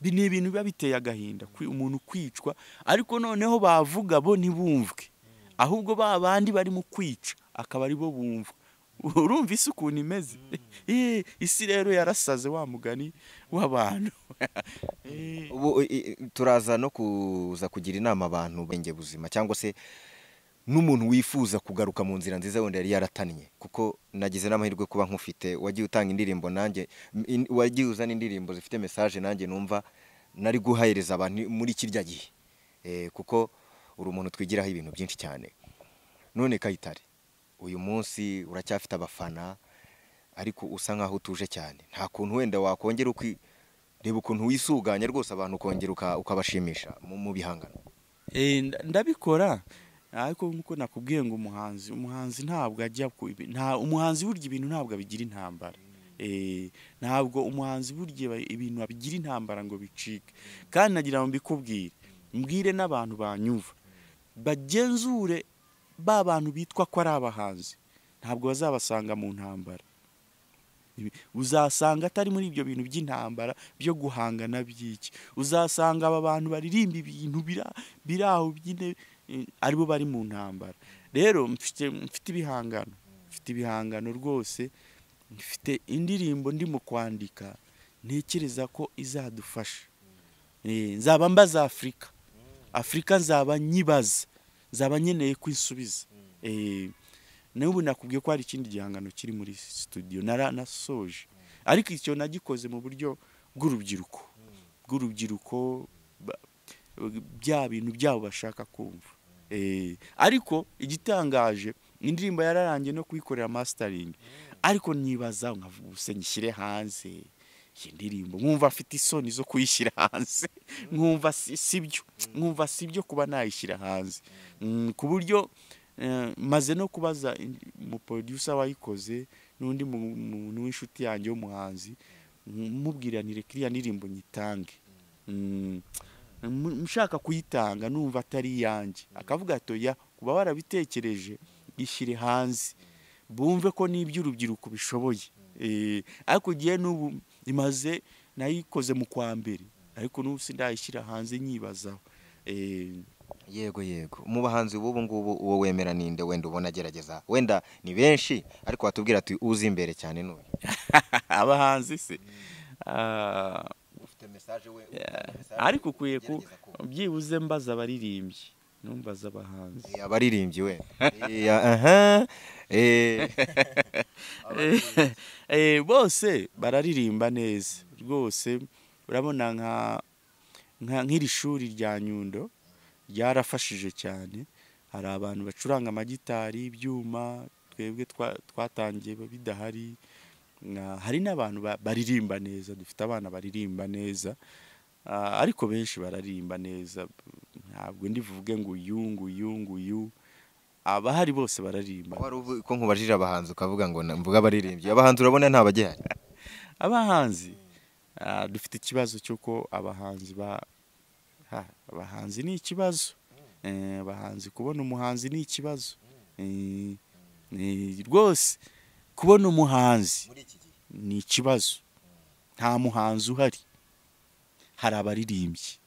B: ni ibintu biba biteye agahinda umuntu kwicwa. Ariko noneho bavuga bo ntibumvwe, ahubwo babandi bari mu kwica akaba ari bo bumva. Urumva isi ukuntu imeze? Isi rero yarasaze, wa mugani w'abantu.
A: Ubu turaza no kuza kugira inama abantu benge buzima, cyangwa se n'umuntu wifuza kugaruka mu nzira nziza wenda yari yaratannye, kuko nagize n'amahirwe kuba nkufite. Wagiye utanga indirimbo, nanjye wagiye uzana indirimbo zifite message, nanjye numva nari guhahereza abantu muri kirya gihe, kuko uri umuntu twigiraho ibintu byinshi cyane. None Kayitare, uyu munsi uracyafite abafana, ariko usa nkaho utuje cyane. Nta kuntu wenda wakongera reba ukuntu wisuganya rwose abantu ukongera ukabashimisha mu bihangano?
B: Ndabikora, ariko nkuko nakubwiye ngo umuhanzi ntabwo ajya umuhanzi burya ibintu ntabwo abigira intambara. Ntabwo umuhanzi burya ibintu abigira intambara ngo bicike. Kandi nagira ngo mbwire n'abantu banyumva, bagenzure ba bantu bitwa ko ari abahanzi, ntabwo bazabasanga mu ntambara. Uzasanga atari muri ibyo bintu by'intambara byo guhangana by'iki. Uzasanga aba bantu baririmba ibintu biraho byine aribo bari mu ntambara. Rero mfite ibihangano rwose, mfite indirimbo ndimo kwandika, ntekereza ko izadufasha. Nzaba mbaza Afrika nzaba nyibaza, nzaba nkeneye kwisubiza. N'ubu nakubwiye ko hari ikindi gihangano kiri muri studio nasoje, ariko icyo nagikoze mu buryo bw'urubyiruko, bya bintu byabo bashaka kumva. Ariko igitangaje, indirimbo yararangiye no kuyikorera mastering, ariko nibaza nkavuga nyishyire hanze iyi ndirimbo, nkumva afite isoni zo kuyishyira hanze, nkumva sibyo kuba nayishyira hanze. Ku buryo maze no kubaza mu producer wayikoze n'undi muntu w'inshuti yanjye w'umuhanzi, mubwiranire kiriya ndirimbo nyitange. mushaka kuyitanga numva atari yanjye akavuga atoya kuba warabitekereje gishyire hanze bumve ko n'iby'urubyiruko bishoboye ariko giye n'ubu imaze nayikoze mu kwa mbere ariko n'ubu sindayishyira hanze nyibazaho
A: yego mu bahanzi b'ubu ngubu uwo wemera ninde wenda ubona agerageza wenda ni benshi ariko watubwira ati uzi imbere cyane n'uyu
B: abahanzi se
A: ufite message we
B: ariko ukwiye byibuze mbaza abaririmbyi numbaza abahanzi
A: abaririmbyi we
B: bose bararirimba neza rwose urabona nk'iri shuri rya Nyundo ryarafashije cyane hari abantu bacuranga amagitari ibyuma twebwe twatangiye bidahari hari n'abantu baririmba neza dufite abana baririmba neza ariko benshi bararimba neza ntabwo ndivuge ngo uyu abahari bose bararimba
A: wari ko nkubajije abahanzi ukavuga ngo mvuga abaririmbyi abahanzi urabona nta bagihari
B: abahanzi dufite ikibazo cy'uko abahanzi ni ikibazo abahanzi kubona umuhanzi ni ikibazo rwose kubona umuhanzi ni ikibazo nta muhanzi uhari hari abaririmbyi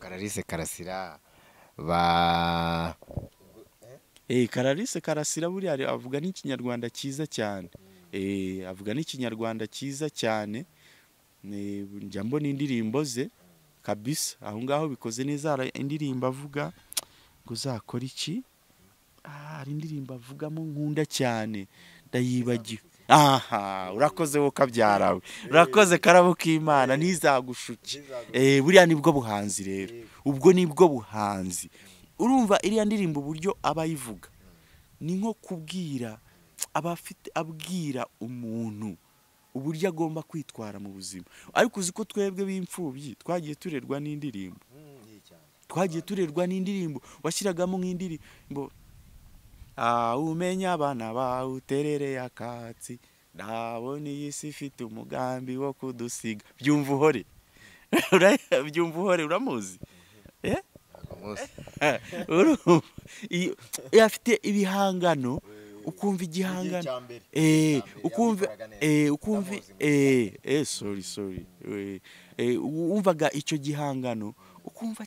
A: Karalise Karasira
B: Karalise Karasira buriya avuga n'ikinyarwanda cyiza cyane njya mbona indirimbo ze kabisa aho ngaho bikoze neza hari indirimbo avuga ngo uzakora iki hari indirimbo avugamo nkunda cyane ndayibagiwe urakoze wo kabyarawe urakoze karabo k'Imana ntizagushuke buriya nibwo buhanzi rero ubwo nibwo buhanzi urumva iriya ndirimbo uburyo abayivuga ni nko kubwira abwira umuntu uburyo agomba kwitwara mu buzima ariko uzi ko twebwe b'imfubyi twagiye turerwa n'indirimbo washyiragamo nk'indirimbo umenya abana bawe uterereye akatsi ndabona iyi si ifite umugambi wo kudusiga byumva uhore uramuzi afite ibihangano ukumva igihangano wumvaga icyo gihangano ukumva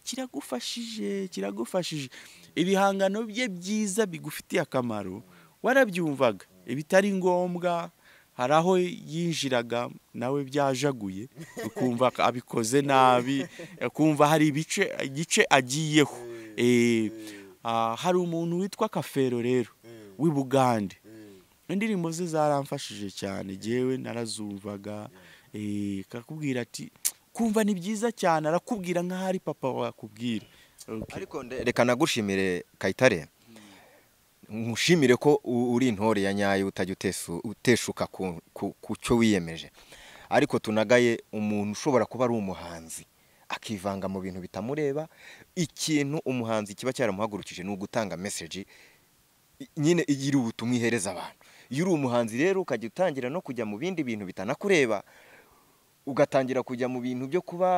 B: kiragufashije ibihangano bye byiza bigufitiye akamaro warabyumvaga ibitari ngombwa hari aho yinjiraga nawe byajaguye ukumva abikoze nabi ukumva hari igice agiyeho hari umuntu witwa Kafero rero w'i Bugande indirimbo ze zaramfashije cyane jewe narazumvaga kakubwira ati kumva ni byiza cyane arakubwira nk'ahari papa wakubwira
A: ariko reka nagushimire Kayitare nkushimire ko uri intore ya nyayo utajya uteshuka ku cyo wiyemeje ariko tunagaye umuntu ushobora kuba ari umuhanzi akivanga mu bintu bitamureba ikintu umuhanzi kiba cyaramuhagurukije ni ugutanga message nyine igira ubutumwa ihereza abantu iyo uri umuhanzi rero ukajya utangira no kujya mu bindi bintu bitanakureba ugatangira kujya mu bintu byo kuba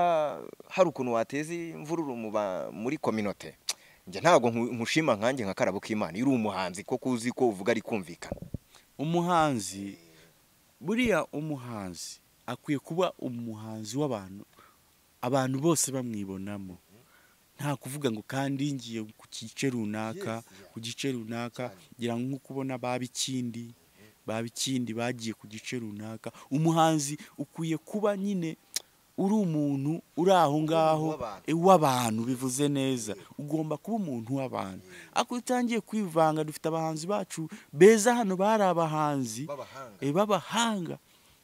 A: hari ukuntu wateza imvururu muri community njye ntabwo nkushima nkanjye nka karabo k'Imana iyo uri umuhanzi ko kuzi ko uvuga ari kumvikana
B: umuhanzi buriya umuhanzi akwiye kuba umuhanzi w'abantu abantu bose bamwibonamo nta kuvuga ngo kandi ngiye ku gice runaka ngira nko kubona babikindi bagiye ku gice runaka umuhanzi ukwiye kuba nyine uri umuntu uri aho ngaho w'abantu bivuze neza ugomba kuba umuntu w'abantu ako utangiye kwivanga dufite abahanzi bacu beza hano bari abahanzi b'abahanga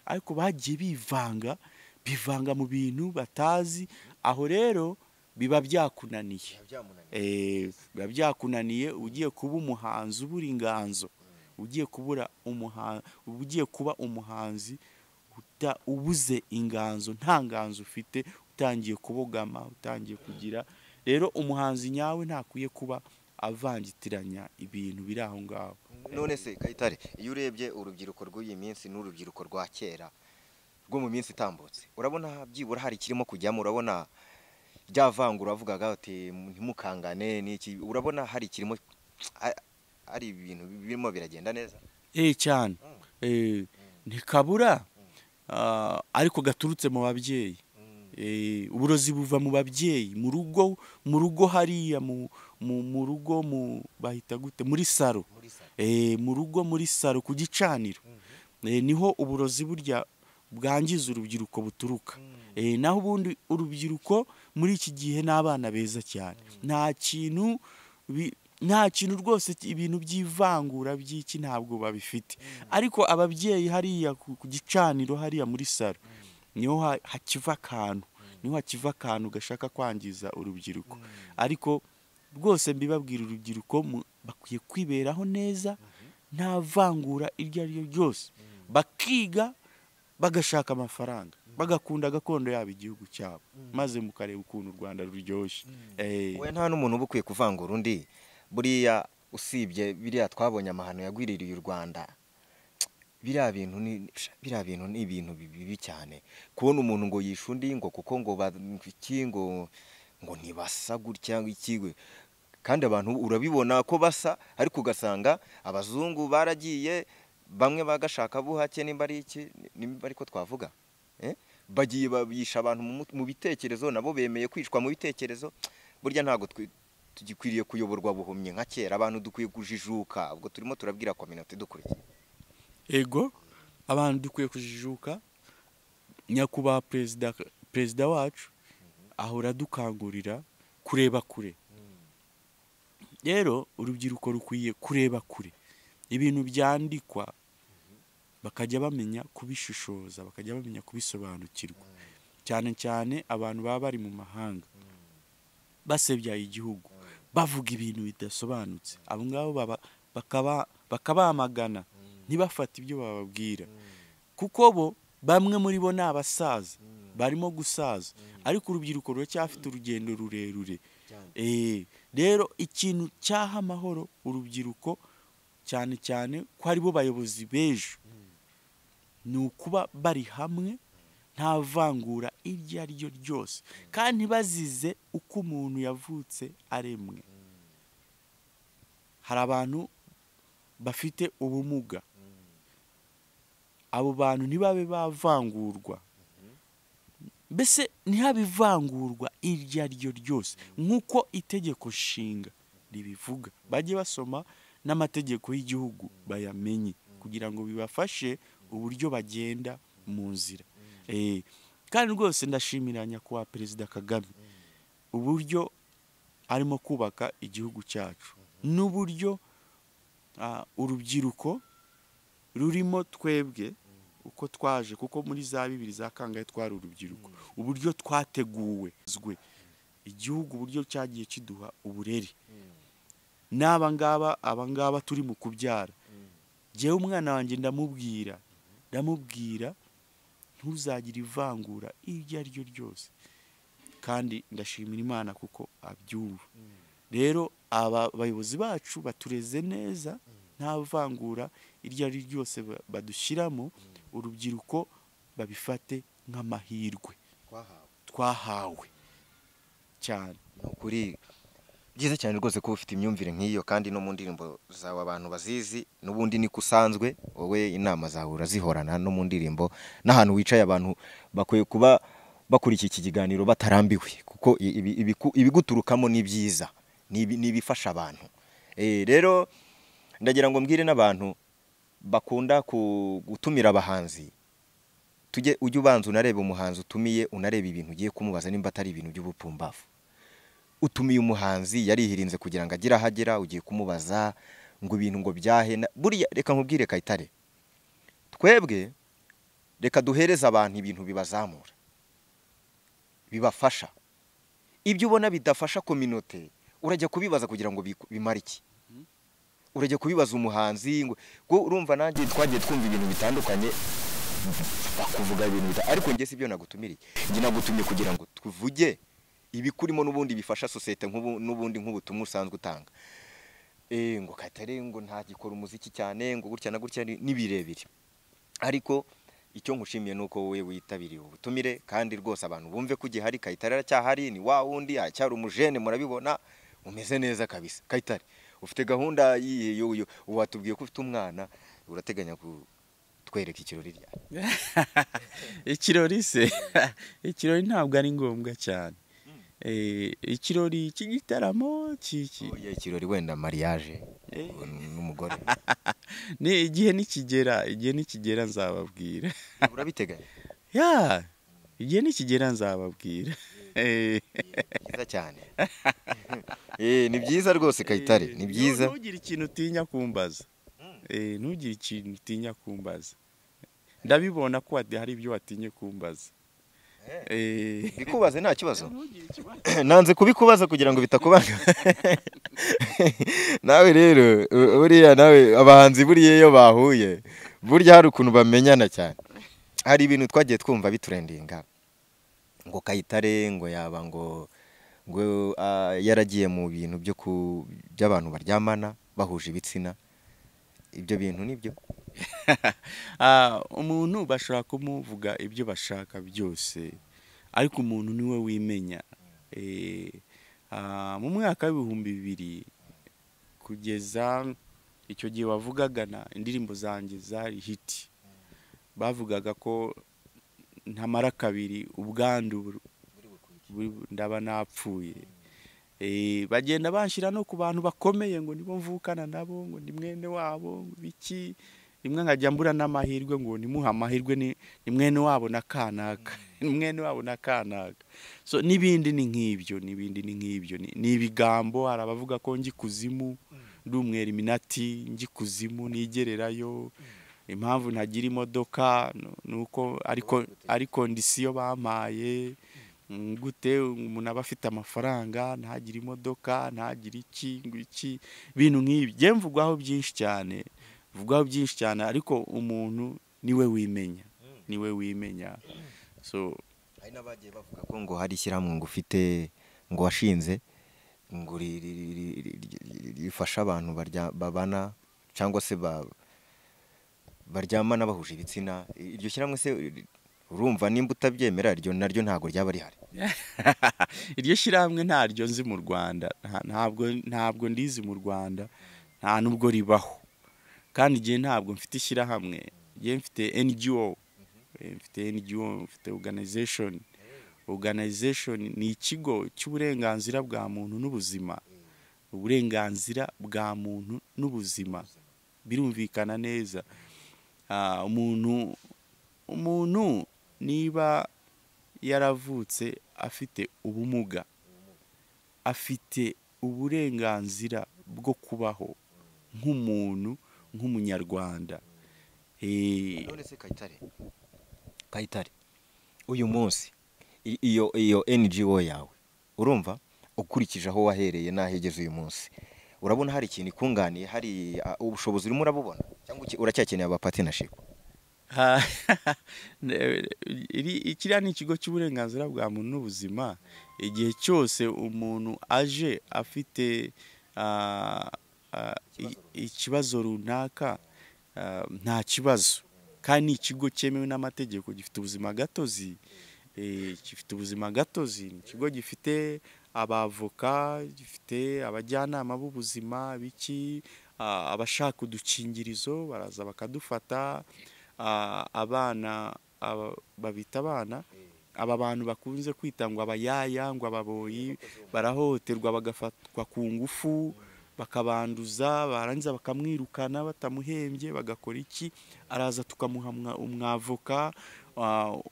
B: ariko bagiye bivanga mu bintu batazi aho rero biba byakunaniye ugiye kuba umuhanzi ubura inganzo ugiye kuba umuhanzi ubuze inganzo nta nganzo ufite utangiye kubogama utangiye kugira rero umuhanzi nyawe ntakwiye kuba avangitiranya ibintu biri aho ngaho
A: none se Kayitare iyo urebye urubyiruko rw'uyu minsi n'urubyiruko rwa kera rwo mu minsi itambutse urabona byibura hari kirimo kujyamo urabona ryavangura avugaga ati ntimukangane n'iki urabona hari kirimo ari ibintu birimo biragenda neza
B: cyane ntikabura ariko gaturutse mu babyeyi uburozi buva mu babyeyi mu rugo hariya mu rugo bahita gute muri saro mu rugo muri saro ku gicaniro niho uburozi burya bwangiza urubyiruko buturuka naho ubundi urubyiruko muri iki gihe n'abana beza cyane nta kintu rwose ibintu by'ivangura by'iki ntabwo babifite ariko ababyeyi hariya ku gicaniro hariya muri saro niho hakiva akantu gashaka kwangiza urubyiruko ariko rwose mbibabwira urubyiruko bakwiye kwiberaho neza nta vangura iryo ari ryo ryose bakiga bagashaka amafaranga bagakunda gakondo yabo igihugu cyabo maze mukareba ukuntu u Rwanda ruryoshye
A: we nta n'umuntu uba ukwiye kuvangura undi buriya usibye biriya twabonye amahano yagwiririye u Rwanda biriya bintu ni ibintu bibi cyane kubona umuntu ngo yishe undi ngo kuko ngo ngo ntibasa gutya ikigwe kandi abantu urabibona ko basa ariko ugasanga abazungu baragiye bamwe bagashaka buhake nimba ariko twavuga bagiye babisha abantu mu bitekerezo nabo bemeye kwicwa mu bitekerezo burya ntago tugikwiriye kuyoborwa buhumye nka kera abantu dukwiye kujijuka ubwo turimo turabwira community dukurikiye
B: ego abantu dukwiye kujijuka nyakuba perezida wacu ahora dukangurira kureba kure rero urubyiruko rukwiye kureba kure ibintu byandikwa bakajya bamenya kubishishoza bakajya bamenya kubisobanukirwa cyane cyane abantu baba bari mu mahanga basebya igihugu bavuga ibintu bidasobanutse abo ngabo bakabamagana ntibafate ibyo bababwira kuko bo bamwe muri bo ni abasaza barimo gusaza ariko urubyiruko ruracyafite urugendo rurerure rero ikintu cyaha amahoro urubyiruko cyane cyane ko ari bo bayobozi b'ejo ni ukuba bari hamwe nta vangura iryo ari ryo ryose kandi bazize uko umuntu yavutse aremwe hari abantu bafite ubumuga abo bantu ntibabe bavangurwa mbese ntihabe ivangurwa iryo ari ryo ryose nk'uko itegeko nshinga ribivuga bajye basoma n'amategeko y'igihugu bayamenye kugira ngo bibafashe uburyo bagenda mu nzira kandi rwose ndashimira nyakubahwa perezida Kagame uburyo arimo kubaka igihugu cyacu n'uburyo urubyiruko rurimo twebwe uko twaje kuko muri za 2000 za kangahe twari urubyiruko uburyo twateguwe igihugu uburyo cyagiye kiduha uburere abangaba turi mu kubyara jewe umwana wanjye ndamubwira ntuzagire ivangura iryo ari ryo ryose kandi ndashimira Imana kuko abyumva rero aba bayobozi bacu batureze neza nta vangura iryo ari ryose badushyiramo urubyiruko babifate nk'amahirwe twahawe cyane
A: kuri byiza cyane rwose ko ufite imyumvire nk'iyo kandi no mu ndirimbo zawe abantu bazizi n'ubundi ni kusanzwe wowe inama zawe urazihorana no mu ndirimbo n'ahantu wicaye abantu bakwiye kuba bakurikiye iki kiganiro batarambiwe kuko ibiguturukamo ni byiza nibifasha abantu rero ndagira ngo mbwire n'abantu bakunda gutumira abahanzi ujye ubanza unarebe umuhanzi utumiye unarebe ibintu ugiye kumubaza nimba atari ibintu by'ubupumbavu utumiye umuhanzi yarihirinze kugira ngo agire ahagera ugiye kumubaza ngo ibintu ngo byahe buriya reka nkubwire Kayitare twebwe reka duhereza abantu ibintu bibazamura bibafasha ibyo ubona bidafasha community urajya kubibaza kugira ngo bimare iki urajya kubibaza umuhanzi ngo urumva nanjye twagiye twumva ibintu bitandukanye bakuvuga ibintu ariko njye sibyo nagutumiriye njye nagutumye kugira ngo tuvuge ibikurimo n'ubundi bifasha societe n'ubundi nk'ubutumwa usanzwe utanga ngo Kayitare ngo nta gikora umuziki cyane ngo gutya na gutya nibirebire ariko icyo nkushimiye nuko wowe witabiriye ubutumire kandi rwose abantu bumve ko ugihari. Kayitare aracyahari, ni wa wundi acyari umujene, murabibona umeze neza kabisa. Kayitare ufite gahunda yiye watubwiye ko ufite umwana, urateganya kutwereka ikirori ryari?
B: Ikirori se ikirori ntabwo ari ngombwa cyane. Ikirori cy'igitaramo cy'iki
A: ikirori wenda mariage n'umugore
B: ni igihe nikigera nzababwira.
A: Urabiteganya?
B: Igihe nikigera nzababwira.
A: Byiza cyane. Ni byiza rwose Kayitare, ni byiza.
B: Ntugire ikintu utinya kumbaza. Ntugire ikintu utinya kumbaza. Ndabibona ko hari ibyo watinye kumbaza.
A: Bikubaze nta kibazo. Nanze kubikubaza kugira ngo bitakubanga. Nawe rero buriya nawe abahanzi buriya iyo bahuye burya hari ukuntu bamenyana cyane. Hari ibintu twagiye twumva bitrendinga ngo Kayitare ngo yaba ngo yaragiye mu bintu by'abantu baryamana bahuje ibitsina. Ibyo bintu nibyo?
B: Umuntu bashaka kumuvuga ibyo bashaka byose, ariko umuntu niwe wimenya. Mu mwaka w'2000 kugeza icyo gihe wavugagana indirimbo zanjye zari hiti, bavugaga ko ntamara kabiri ubwandu ndaba napfuye. Bagenda banshira no ku bantu bakomeye ngo nibo mvukana nabo, ngo ni mwene wabo biki, rimwe nkajya mbura n'amahirwe ngo nimuha amahirwe ni mwene wabo na kanaka, ni mwene wabo na kanaka. So nibindi ni nk'ibyo, ni ibigambo. Hari abavuga ko ngi kuzimu ndi umwera iminati, ngi kuzimu nigererayo, impamvu ntagira imodoka nuko ariko ndisiyo bampaye. Gute umuntu aba afite amafaranga ntagira imodoka, ntagira iki bintu nk'ibi. Je mvugwaho byinshi cyane, ariko umuntu niwe wimenya. So
A: hari n'abagiye bavuga ko ngo hari ishyirahamwe ngo ufite ngo washinze ngo rifasha abantu babana cyangwa se baryamana bahuje ibitsina. Iryo shyirahamwe se urumva nimba utabyemera iryo naryo ntago ryaba rihari?
B: Iryo shyirahamwe ntaryo nzi mu Rwanda, ntabwo ndizi mu Rwanda, nta nubwo ribaho. Kandi igihe ntabwo mfite ishyirahamwe, igihe mfite NGO, mfite organization ni ikigo cy'uburenganzira bwa muntu n'ubuzima. Uburenganzira bwa muntu n'ubuzima birumvikana neza. Umuntu niba yaravutse afite ubumuga, afite uburenganzira bwo kubaho nk'umuntu, nk'umunyarwanda.
A: None se Kayitare uyu munsi iyo NGO yawe urumva ukurikije aho wahereye nahegeze uyu munsi, urabona hari ikintu ikunganiye, hari ubushobozi urimo urabubona cyangwa uracyakeneye abapartnership?
B: Ikiriya ni ikigo cy'uburenganzira bwa muntu n'ubuzima. Igihe cyose umuntu aje afite ikibazo runaka, nta kibazo, kandi ni ikigo cyemewe n'amategeko, gifite ubuzima gatozi. Ni ikigo gifite abavoka, gifite abajyanama b'ubuzima biki, abashaka udukingirizo baraza bakadufata. Abana babita abana, aba bantu bakunze kwita ngo abayaya, ngo ababoyi, barahohoterwa bagafatwa ku ngufu, bakabanduza, barangiza bakamwirukana batamuhembye, bagakora iki? Araza tukamuha umwavoka.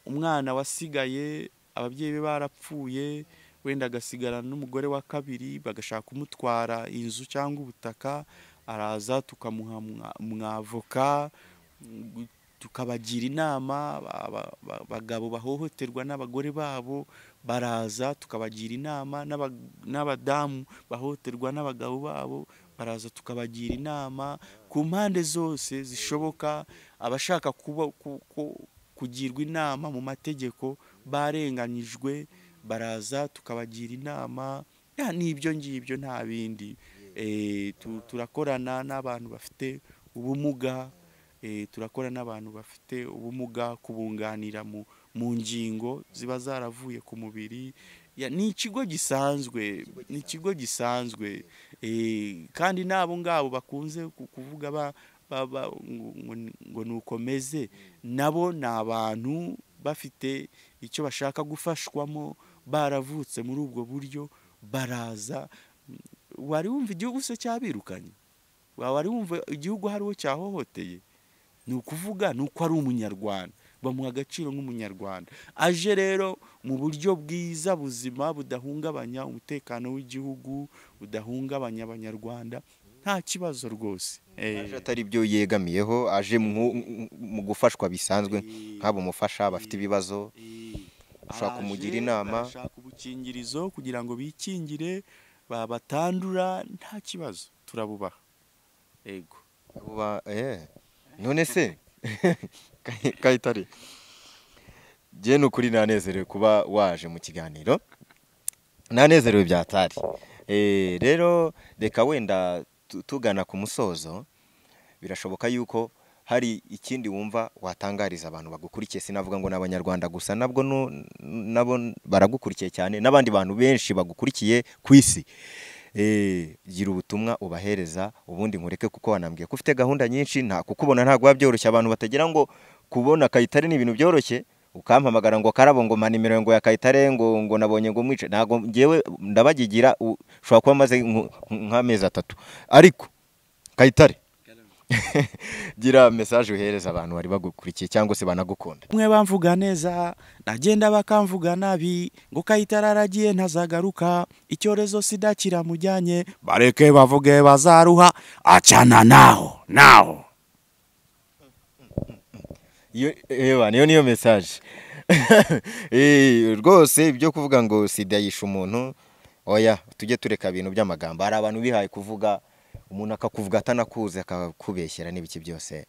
B: Umwana wasigaye ababyeyi be barapfuye, wenda agasigara n'umugore wa kabiri, bagashaka kumutwara inzu cyangwa ubutaka, araza tukamuha umwavoka, tukabagira inama. Abagabo bahohoterwa n'abagore babo baraza tukabagira inama, n'abadamu bahohoterwa n'abagabo babo baraza tukabagira inama ku mpande zose zishoboka. Abashaka kugirwa inama mu mategeko barenganyijwe baraza tukabagira inama. N'ibyo ngibyo nta bindi. Turakorana n'abantu bafite ubumuga, turakora n'abantu bafite ubumuga kubunganira mu ngingo ziba zaravuye ku mubiri. Ni ikigo gisanzwe, ni ikigo gisanzwe, kandi n'abo ngabo bakunze kuvuga ngo nukomeze, nabo ni abantu bafite icyo bashaka gufashwamo, baravutse muri ubwo buryo, baraza. Wari wumva igihugu se cyabirukanye? Wari wumva igihugu hariho cyahohoteye? Ni ukuvuga ni uko ari umunyarwanda, bamuha agaciro nk'umunyarwanda. Aje rero mu buryo bwiza buzima budahungabanya umutekano w'igihugu, budahungabanya abanyarwanda, nta kibazo rwose.
A: Aje atari byo yegamiyeho, aje mu gufashwa bisanzwe nk'abo mufasha bafite ibibazo, ushaka kumugira inama,
B: ashaka ubukingirizo kugira ngo bikingire batandura, nta kibazo, turabubaha. Yego.
A: None se Kayitare, je nukuri nanezerewe kuba waje mu kiganiro, nanezerewe byatari. Rero reka wenda tugana ku musozo, birashoboka yuko hari ikindi wumva watangariza abantu bagukurikiye. Sinavuga ngo n'abanyarwanda gusa, nabo baragukurikiye cyane, n'abandi bantu benshi bagukurikiye ku isi. Gira ubutumwa ubahereza, ubundi nkureke kuko wanambwiye ko ufite gahunda nyinshi, nta kukubona ntabwo byoroshye. Abantu batagira ngo kubona Kayitare ni ibintu byoroshye, ukampamagara ngo Karabo ngo ma nimero ngo ya Kayitare ngo nabonye ngo mwice, ntago ngewe ndabagigira, ushobora kuba maze nk'amezi 3. Ariko Kayitare, gira message uhereza abantu bari bagukurikiye cyangwa se banagukunda.
B: Mwe bamvuga neza, nagenda bakamvuga nabi, ngo Kayitare aragiye ntazagaruka, icyorezo sida kiramujyanye, bareke bavuge bazaruha, acana naho.
A: Niyo message. Rwose ibyo kuvuga ngo sida yisha umuntu, oya, tujye tureka ibintu by'amagambo. Hari abantu bihaye kuvuga, umuntu akakuvuga atanakuze akakubeshyera n'ibiki byose.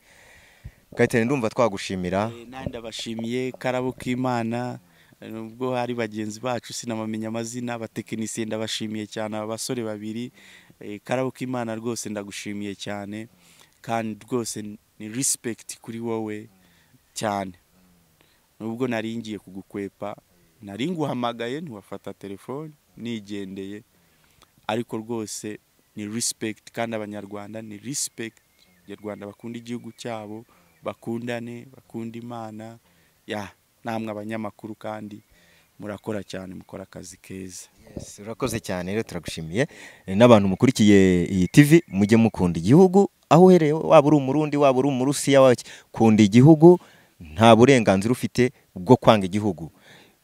A: Kayitare, ndumva twagushimira.
B: Nandi abashimiye Karabo k'Imana, nubwo hari bagenzi bacu sinamamenya amazina, abatekinisiye ndabashimiye cyane, aba basore babiri. Karabo k'Imana rwose ndagushimiye cyane, kandi rwose ni respect kuri wowe cyane. Nubwo nari ngiye kugukwepa, nari nguhamagaye ntiwafata telefone, nigendeye, ariko rwose ni respect, kandi abanyarwanda ni respect. Abanyarwanda bakunda igihugu cyabo, bakundane, bakunda Imana. Namwe abanyamakuru kandi murakora cyane, mukora akazi keza.
A: Yes, urakoze cyane. Rero turagushimiye, n'abantu mukurikiye iyi TV, mujye mukunda igihugu aho uhereye, waba uri umurundi, waba uri umurusiya, kunda igihugu, nta burenganzira ufite bwo kwanga igihugu.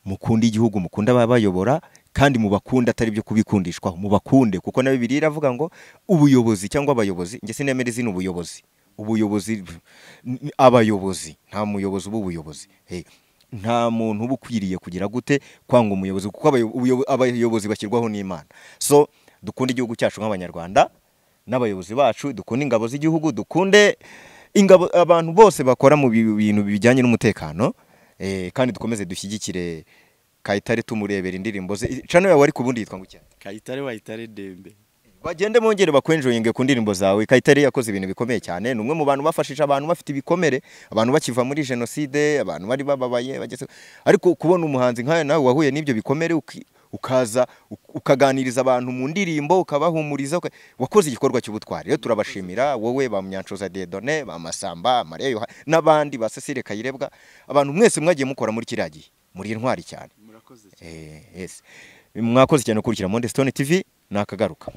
A: Mukunda igihugu, mukunda ababayobora, kandi mubakunda atari byo kubikundishwa, mubakunde, kuko na Bibiliya iravuga ngo ubuyobozi cyangwa abayobozi, nge sinemera izina ubuyobozi, abayobozi, nta muyobozi w'ubuyobozi. Nta muntu ubukwiriye kugira gute kwanga umuyobozi, kuko abayobozi bashyirwaho n'Imana. So dukunde igihugu cyacu nk'abanyarwanda, n'abayobozi bacu, dukunde ingabo z'igihugu, dukunde abantu bose bakora mu bintu bijyanye n'umutekano, kandi dukomeze dushyigikire Kayitare, tumurebera indirimbo ze. Channel yawe ari kubundi yitwa ngucya?
B: Kayitare wayitare dembe.
A: Bagende mongere bakwenjoyinge ku ndirimbo zawe. Kayitare yakoze ibintu bikomeye cyane, numwe mu bantu bafashije abantu bafite ibikomere, abantu bakiva muri genocide, abantu bari bababaye bageze. Ariko kubona umuhanzi nkaya nawe wahuye n'ibyo bikomere, ukaza ukaganiriza abantu mu ndirimbo, ukabahumuriza, wakoze igikorwa cy'ubutwari. Rero turabashimira wowe, ba Mnyancoza Dedone, ba Masamba, Maria n'abandi ba Cecile Kayirebwa, abantu mwese mwagiye mukora muri kiragiye, muri intwari cyane.
B: Murakoze
A: cyane. Yes. Mwakoze cyane kurikira Monde Stone TV, nakagaruka.